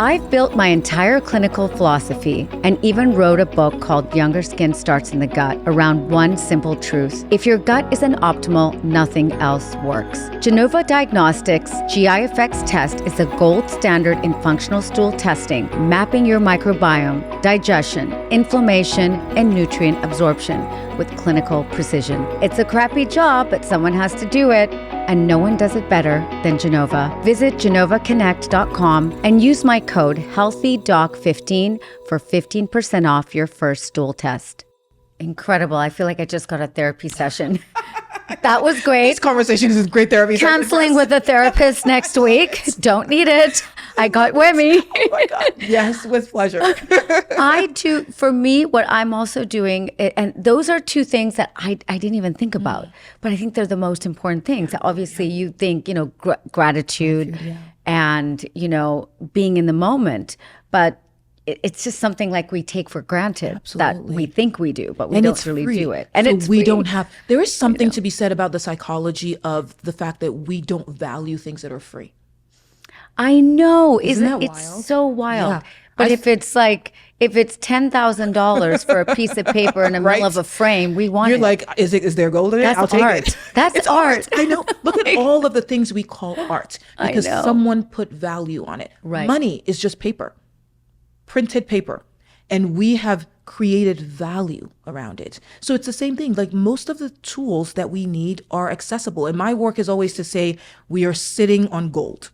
I've built my entire clinical philosophy and even wrote a book called Younger Skin Starts in the Gut around one simple truth. If your gut isn't optimal, nothing else works. Genova Diagnostics GI Effects test is the gold standard in functional stool testing, mapping your microbiome, digestion, inflammation, and nutrient absorption with clinical precision. It's a crappy job, but someone has to do it. And no one does it better than Genova. Visit genovaconnect.com and use my code HEALTHYDOC15 for 15% off your first stool test. Incredible. I feel like I just got a therapy session. That was great. This conversation is great therapy. Canceling with a therapist next week. Don't need it. I got Wemi. Oh my God. Yes, with pleasure. I do. For me, what I'm also doing, and those are two things that I didn't even think about, but I think they're the most important things. Obviously, you think, gratitude and, being in the moment, but it's just something like we take for granted that we think we do, but we don't really do it. And so we don't have, there is something to be said about the psychology of the fact that we don't value things that are free. I know. Isn't that it's wild? so wild. Yeah. But if it's $10,000 for a piece of paper in the middle of a frame, we want You're it. like, is there gold in it? That's I'll take art. it. That's It's art. I know. Look at all of the things we call art because know. someone put value on it. Right. Money is just paper, printed paper. And we have created value around it. So it's the same thing. Like most of the tools that we need are accessible. And my work is always to say, we are sitting on gold.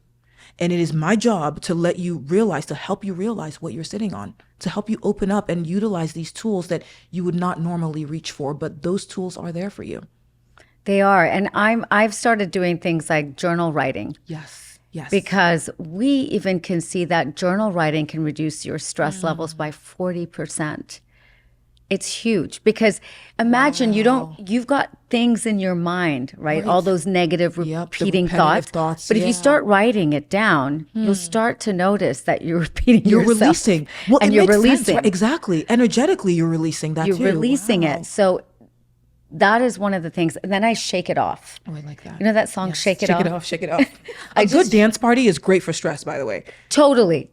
And it is my job to help you realize what you're sitting on, to help you open up and utilize these tools that you would not normally reach for, but those tools are there for you. They are. And I've started doing things like journal writing. Yes. Yes. Because we even can see that journal writing can reduce your stress levels by 40%. It's huge because imagine you've got things in your mind, right? All those negative Yep, the repeating repetitive thoughts. thoughts, But if you yeah. start writing it down, you'll start to notice that you're repeating You're yourself. releasing. Well, and it you're makes releasing. sense, right? Exactly. Energetically, you're releasing that You're too. releasing Wow. it. So that is one of the things. And then I shake it off. Oh, I like that. You know that song, Shake It Shake Off? it off, shake it off. A good dance party is great for stress, by the way. Totally.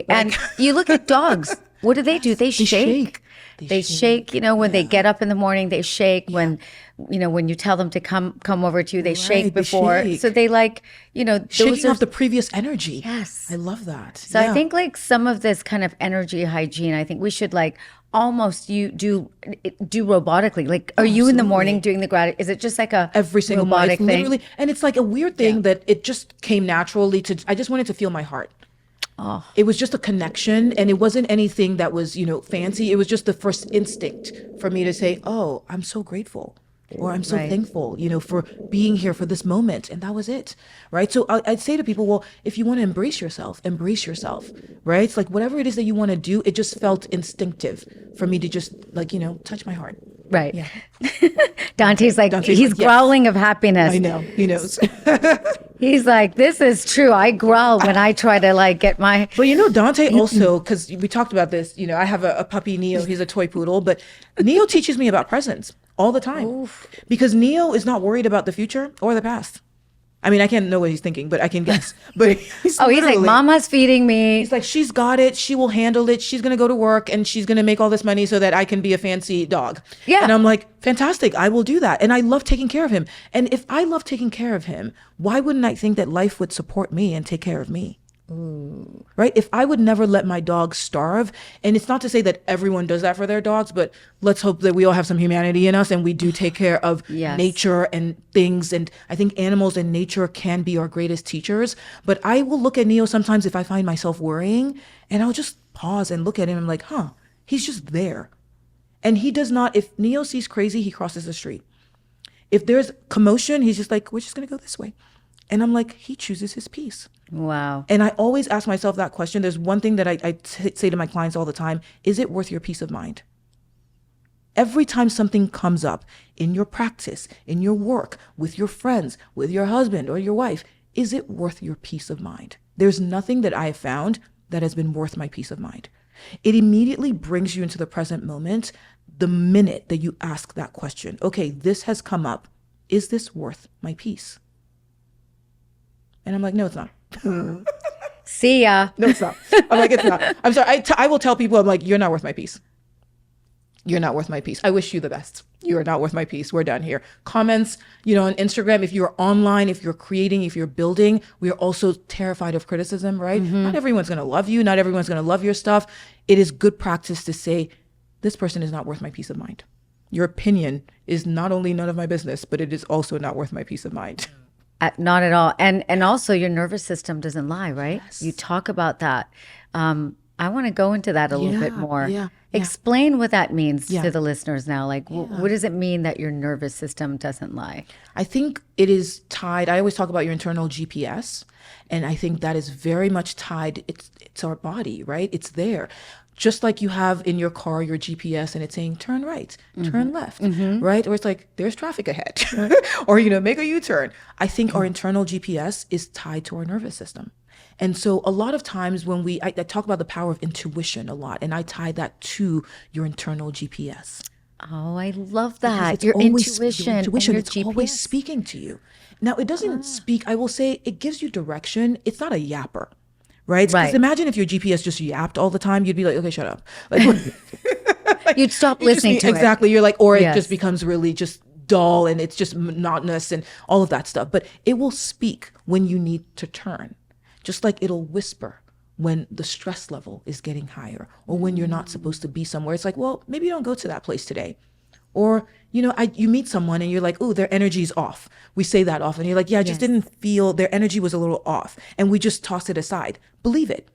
And you look at dogs. What do? They shake. shake. They shake, when they get up in the morning, they shake. When you tell them to come over to you, they shake Right, they before. shake. So they those Shaking are, off the previous energy. Yes. I love that. So I think like some of this kind of energy hygiene, I think we should like almost you do robotically. Like, are you in the morning doing the gratitude? Is it just like a every single robotic morning. It's thing? literally, and it's like a weird thing that it just came naturally I just wanted to feel my heart. It was just a connection, and it wasn't anything that was, fancy. It was just the first instinct for me to say, "Oh, I'm so grateful," or "I'm so Right. thankful," for being here for this moment, and that was it, right? So I'd say to people, well, if you want to embrace yourself, right? It's like whatever it is that you want to do, it just felt instinctive for me to just like, touch my heart. Right. Dante's like, Dante's he's like, yes. growling of happiness. I know, he knows. He's like, this is true. I growl when I try to like get my. But Dante also, because we talked about this, I have a puppy, Neo, he's a toy poodle, but Neo teaches me about presence all the time. Because Neo is not worried about the future or the past. I mean, I can't know what he's thinking, but I can guess. But he's He's like, literally- Mama's feeding me. He's like, she's got it. She will handle it. She's going to go to work and she's going to make all this money so that I can be a fancy dog. Yeah. And I'm like, fantastic. I will do that. And I love taking care of him. And if I love taking care of him, why wouldn't I think that life would support me and take care of me? Right? If I would never let my dog starve, and it's not to say that everyone does that for their dogs, but let's hope that we all have some humanity in us and we do take care of Yes. nature and things. And I think animals and nature can be our greatest teachers. But I will look at Neo sometimes if I find myself worrying, and I'll just pause and look at him. I'm like, he's just there. And he does not, if Neo sees crazy, he crosses the street. If there's commotion, he's just like, we're just going to go this way. And I'm like, he chooses his peace. Wow. And I always ask myself that question. There's one thing that I say to my clients all the time. Is it worth your peace of mind? Every time something comes up in your practice, in your work, with your friends, with your husband or your wife, is it worth your peace of mind? There's nothing that I have found that has been worth my peace of mind. It immediately brings you into the present moment the minute that you ask that question. Okay, this has come up. Is this worth my peace? And I'm like, no, it's not. See ya. No, it's not. I'm like, it's not. I'm sorry. I will tell people, I'm like, you're not worth my peace. You're not worth my peace. I wish you the best. You are not worth my peace. We're done here. Comments, on Instagram, if you're online, if you're creating, if you're building, we are also terrified of criticism, right? Not everyone's going to love you. Not everyone's going to love your stuff. It is good practice to say, this person is not worth my peace of mind. Your opinion is not only none of my business, but it is also not worth my peace of mind. Not at all. And also your nervous system doesn't lie, right? Yes. You talk about that. I want to go into that a little bit more. yeah. Explain what that means Yeah. to the listeners now. Like, what does it mean that your nervous system doesn't lie? I think it is tied. I always talk about your internal GPS, and I think that is very much tied. It's our body, right? It's there. Just like you have in your car your GPS and it's saying turn right, turn left, right? Or it's like there's traffic ahead, or make a U-turn. I think our internal GPS is tied to our nervous system. And so a lot of times when I talk about the power of intuition a lot, and I tie that to your internal GPS. Oh, I love Because that. it's Your always- intuition, your intuition, and it's your GPS. always speaking to you. Now, it doesn't speak, I will say it gives you direction. It's not a yapper, right? Because Right. imagine if your GPS just yapped all the time, you'd be like, okay, shut up. Like, You'd stop you just listening need- to it. exactly. You're like, or Yes. it just becomes really just dull and it's just monotonous and all of that stuff. But it will speak when you need to turn, just like it'll whisper when the stress level is getting higher or when you're not supposed to be somewhere. It's like, well, maybe don't go to that place today. Or, you meet someone and you're like, oh, their energy's off. We say that often. You're like, yeah, I just didn't feel their energy was a little off. And we just toss it aside. Believe it.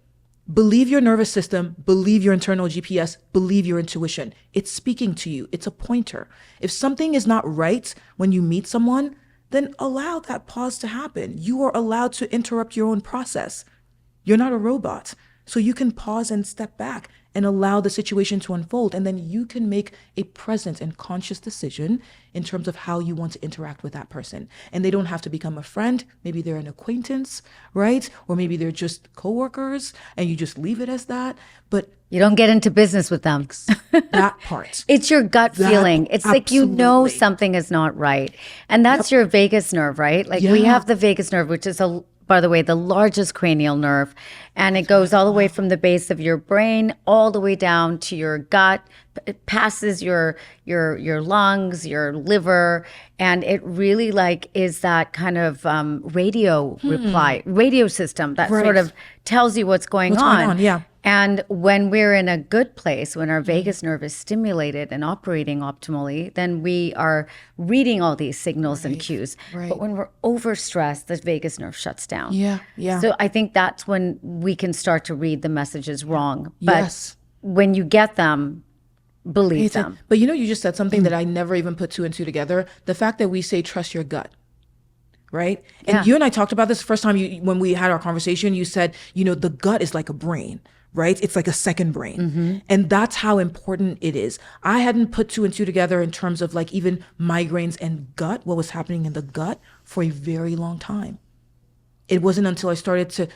Believe your nervous system, believe your internal GPS, believe your intuition. It's speaking to you. It's a pointer. If something is not right when you meet someone, then allow that pause to happen. You are allowed to interrupt your own process. You're not a robot. So you can pause and step back and allow the situation to unfold. And then you can make a present and conscious decision in terms of how you want to interact with that person. And they don't have to become a friend. Maybe they're an acquaintance, right? Or maybe they're just coworkers and you just leave it as that. But You don't get into business with them. that part. It's your gut That- feeling. It's like you know absolutely. something is not right. And that's your vagus nerve, right? Like we Yeah. have the vagus nerve, which is by the way, the largest cranial nerve. And it goes all the way from the base of your brain all the way down to your gut. It passes your lungs, your liver, and it really like is that kind of radio system that Right. sort of tells you what's going What's going on, yeah. And when we're in a good place, when our vagus nerve is stimulated and operating optimally, then we are reading all these signals and cues. right. But when we're overstressed, the vagus nerve shuts down. Yeah, yeah. So I think that's when we can start to read the messages wrong. But Yes. when you get them, believe them. But you just said something that I never even put two and two together. The fact that we say, trust your gut. Right. And Yeah. you and I talked about this the first time when we had our conversation. You said, the gut is like a brain, right? It's like a second brain. And that's how important it is. I hadn't put two and two together in terms of like even migraines and gut, what was happening in the gut for a very long time. It wasn't until I started to,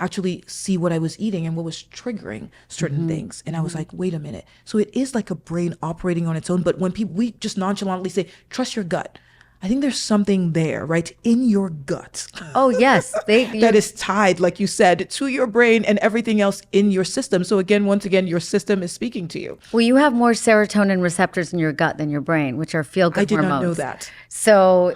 actually see what I was eating and what was triggering certain things. And I was like, wait a minute. So it is like a brain operating on its own. But when we just nonchalantly say, trust your gut, I think there's something there, right? In your gut. Oh, yes. That is tied, like you said, to your brain and everything else in your system. So once again, your system is speaking to you. Well, you have more serotonin receptors in your gut than your brain, which are feel-good I did hormones. not know that. So,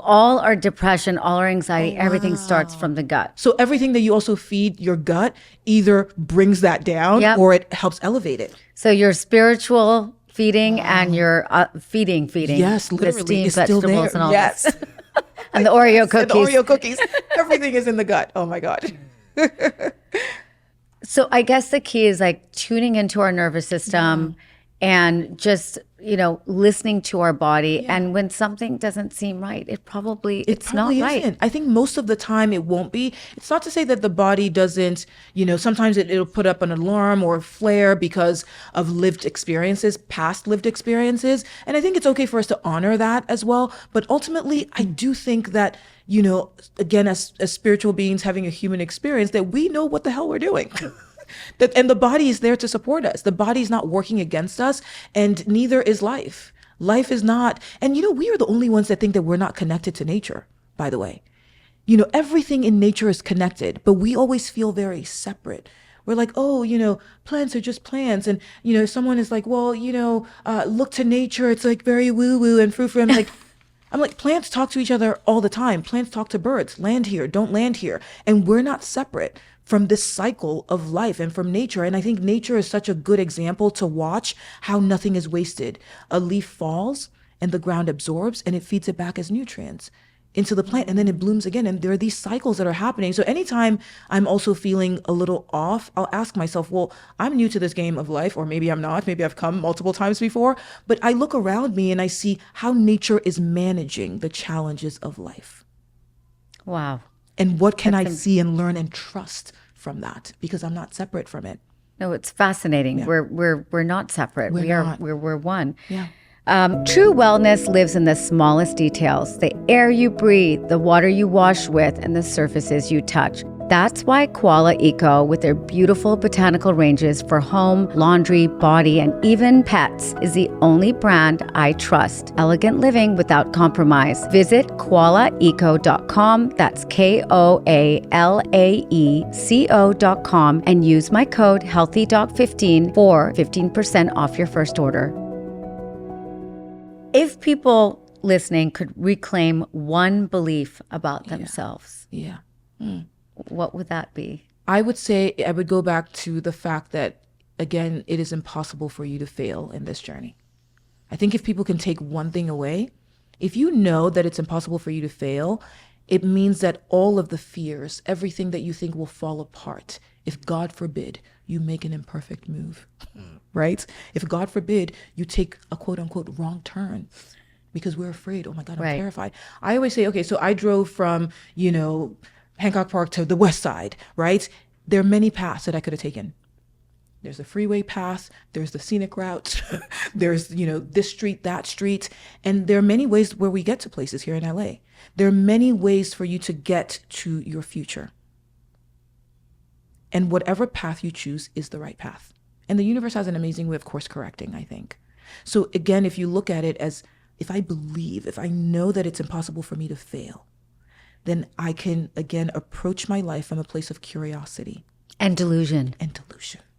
all our depression, all our anxiety, everything starts from the gut. So everything that you also feed your gut either brings that down Yep. or it helps elevate it. So your spiritual feeding and your feeding. Yes, the literally, steamed it's still there. vegetables and all Yes. this. And the Oreo And cookies. the Oreo cookies. Everything is in the gut. Oh my God. So I guess the key is like tuning into our nervous system and just, listening to our body. And when something doesn't seem right, it's Probably not right. isn't. I think most of the time it won't be. It's not to say that the body doesn't, sometimes it'll put up an alarm or a flare because of lived experiences, past lived experiences. And I think it's okay for us to honor that as well. But ultimately, I do think that, again, as spiritual beings having a human experience, that we know what the hell we're doing. And the body is there to support us. The body is not working against us, and neither is life. Life is not. And, we are the only ones that think that we're not connected to nature, by the way. Everything in nature is connected, but we always feel very separate. We're like, oh, plants are just plants. And, someone is like, well, look to nature. It's like very woo-woo and frou-frou. I'm like, plants talk to each other all the time. Plants talk to birds. Land here, don't land here. And we're not separate from this cycle of life and from nature. And I think nature is such a good example to watch how nothing is wasted. A leaf falls and the ground absorbs and it feeds it back as nutrients into the plant, and then it blooms again. And there are these cycles that are happening. So anytime I'm also feeling a little off, I'll ask myself, well, I'm new to this game of life, or maybe I'm not. Maybe I've come multiple times before, but I look around me and I see how nature is managing the challenges of life. Wow. And what can I see and learn and trust from that? Because I'm not separate from it. No, it's fascinating. Yeah. We're not separate. We're one. Yeah. True wellness lives in the smallest details: the air you breathe, the water you wash with, and the surfaces you touch. That's why Koala Eco, with their beautiful botanical ranges for home, laundry, body, and even pets, is the only brand I trust. Elegant living without compromise. Visit koalaeco.com, that's KOALAECO.com, and use my code HEALTHYDOG15 for 15% off your first order. If people listening could reclaim one belief about themselves, Yeah. what would that be? I would say I would go back to the fact that, again, it is impossible for you to fail in this journey. I think if people can take one thing away, if you know that it's impossible for you to fail, it means that all of the fears, everything that you think will fall apart, if God forbid you make an imperfect move, right? If God forbid you take a quote unquote wrong turn because we're afraid, oh my God, I'm Right. terrified. I always say, okay, so I drove from, Hancock Park to the West Side, right? There are many paths that I could have taken. There's a freeway path, there's the scenic route, there's, this street, that street. And there are many ways where we get to places here in LA. There are many ways for you to get to your future. And whatever path you choose is the right path. And the universe has an amazing way of course correcting, I think. So again, if you look at it as, if I know that it's impossible for me to fail, then I can, again, approach my life from a place of curiosity. And delusion.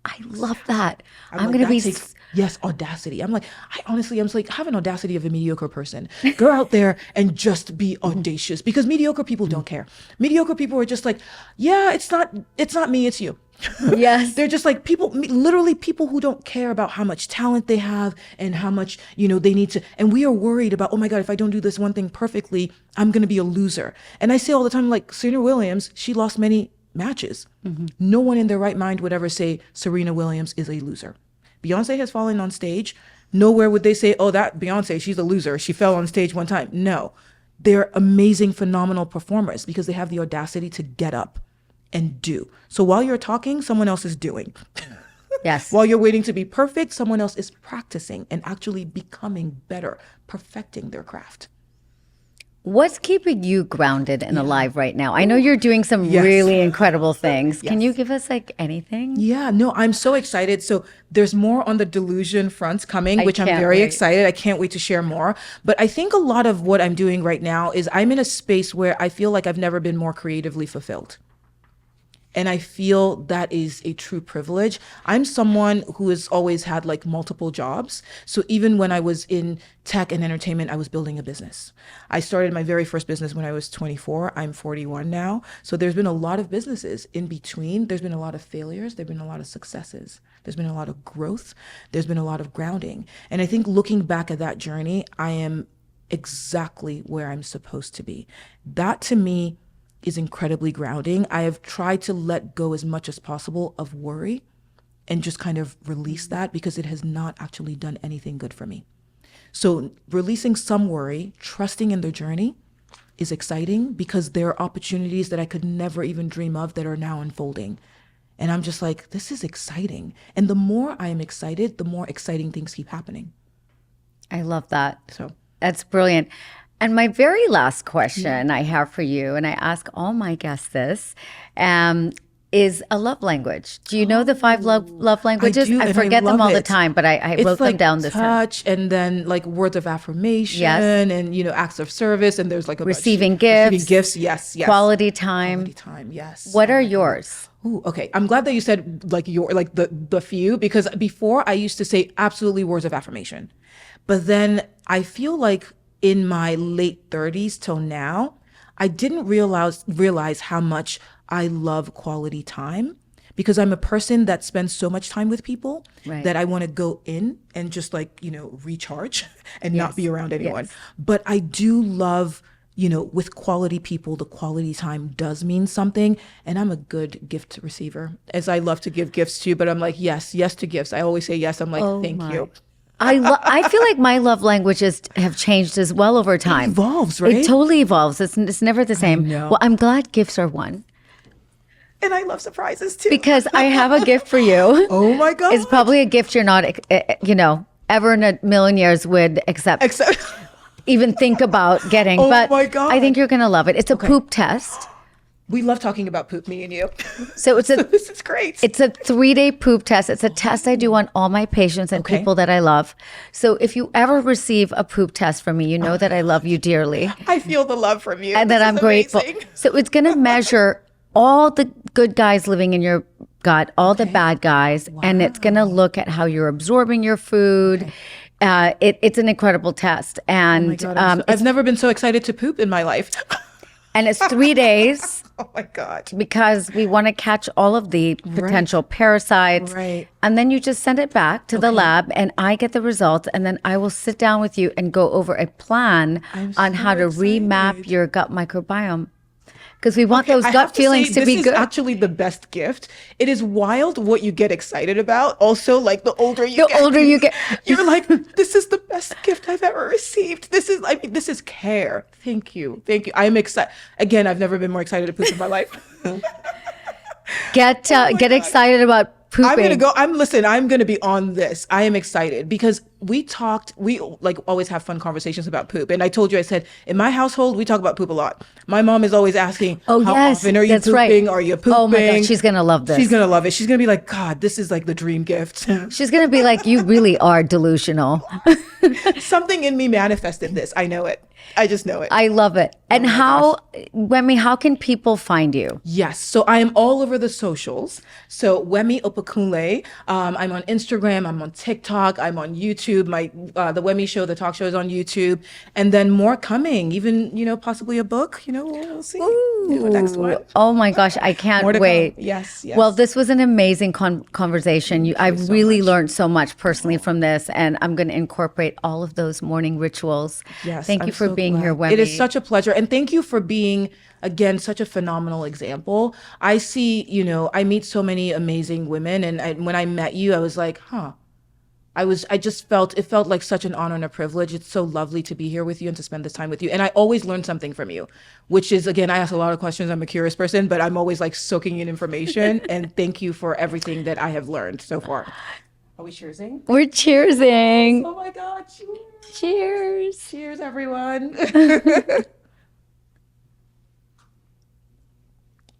I love that. I'm going to be... Yes, audacity. I'm like, I'm like, have an audacity of a mediocre person. Go out there and just be audacious, because mediocre people don't care. Mediocre people are just like, yeah, it's not me, it's you. Yes. They're just like literally people who don't care about how much talent they have and how much, they need to. And we are worried about, oh my God, if I don't do this one thing perfectly, I'm going to be a loser. And I say all the time, like Serena Williams, she lost many matches. No one in their right mind would ever say Serena Williams is a loser. Beyonce has fallen on stage. Nowhere would they say, oh, that Beyonce, she's a loser. She fell on stage one time. No, they're amazing, phenomenal performers because they have the audacity to get up and do. So while you're talking, someone else is doing. Yes. While you're waiting to be perfect, someone else is practicing and actually becoming better, perfecting their craft. What's keeping you grounded and alive right now? I know you're doing some really incredible things. Can you give us anything? Yeah, no, I'm so excited. So there's more on the delusion front coming, which I'm very excited. I can't wait to share more. But I think a lot of what I'm doing right now is I'm in a space where I feel like I've never been more creatively fulfilled. And I feel that is a true privilege. I'm someone who has always had multiple jobs. So even when I was in tech and entertainment, I was building a business. I started my very first business when I was 24. I'm 41 now. So there's been a lot of businesses in between. There's been a lot of failures. There've been a lot of successes. There's been a lot of growth. There's been a lot of grounding. And I think looking back at that journey, I am exactly where I'm supposed to be. That to me is incredibly grounding. I have tried to let go as much as possible of worry and just kind of release that because it has not actually done anything good for me. So releasing some worry, trusting in the journey is exciting because there are opportunities that I could never even dream of that are now unfolding. And I'm just like, this is exciting. And the more I am excited, the more exciting things keep happening. I love that. So that's brilliant. And my very last question I have for you, and I ask all my guests this, is a love language. Do you know the 5 love languages? I do, I forget them all the it. time, but I wrote them down this time. Touch, and then words of affirmation, and acts of service, and there's receiving gifts. Yes. Quality time. Yes. What are yours? Ooh, okay. I'm glad that you said the few, because before I used to say absolutely words of affirmation, but then I feel like in my late 30s till now, I didn't realize how much I love quality time, because I'm a person that spends so much time with people that I want to go in and just recharge and not be around anyone. Yes. But I do love, with quality people, the quality time does mean something. And I'm a good gift receiver, as I love to give gifts too, but I'm like, yes to gifts. I always say yes. I'm like, thank you. I feel like my love languages have changed as well over time. It evolves, right? It totally evolves. It's never the same. Well, I'm glad gifts are one. And I love surprises too. Because I have a gift for you. Oh my God. It's probably a gift you're not, ever in a million years would accept. Even think about getting. But my God. I think you're going to love it. It's a poop test. We love talking about poop, me and you. So this is great. It's a 3-day poop test. It's a test I do on all my patients and people that I love. So if you ever receive a poop test from me, you know that I love you dearly. I feel the love from you. And that I'm grateful. So it's going to measure all the good guys living in your gut, all the bad guys, and it's going to look at how you're absorbing your food. It's an incredible test. And oh my God, I've never been so excited to poop in my life. And it's 3 days. Oh my God. Because we want to catch all of the potential parasites. Right. And then you just send it back to the lab and I get the results. And then I will sit down with you and go over a plan on how to remap your gut microbiome. Because we want those gut feelings to be good. This is actually the best gift. It is wild what you get excited about. Also, the older you get, you're like, this is the best gift I've ever received. This is care. Thank you. I'm excited. Again, I've never been more excited to poop in my life. Get excited about pooping. I'm gonna be on this. I am excited because we like always have fun conversations about poop. And I told you, I said, in my household, we talk about poop a lot. My mom is always asking, Oh, how yes, often are you that's pooping? right. Are you pooping? Oh my God, she's gonna love this. She's gonna love it. She's gonna be like, God, this is like the dream gift. She's going to be like, you really are delusional. Something in me manifested this. I know it. I just know it. I love it. And Wemi, how can people find you? Yes. So I am all over the socials. So Wemi Opakunle. I'm on Instagram. I'm on TikTok. I'm on YouTube. The Wemi Show, the talk show, is on YouTube. And then more coming. Even, possibly a book. We'll see. Next one. Oh my gosh, I can't More to wait. come. Yes. Well, this was an amazing conversation. I've really learned so much personally from this, and I'm going to incorporate all of those morning rituals. Yes. Thank you I'm for so being glad. here, Wemi. It is such a pleasure. And thank you for being, again, such a phenomenal example. I see, I meet so many amazing women. And when I met you, I was like, it felt like such an honor and a privilege. It's so lovely to be here with you and to spend this time with you. And I always learn something from you, which is, again, I ask a lot of questions. I'm a curious person, but I'm always like soaking in information. And thank you for everything that I have learned so far. Are we cheersing? We're cheersing. Oh my God. Cheers. Cheers. Cheers, everyone.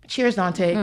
Cheers, Dante.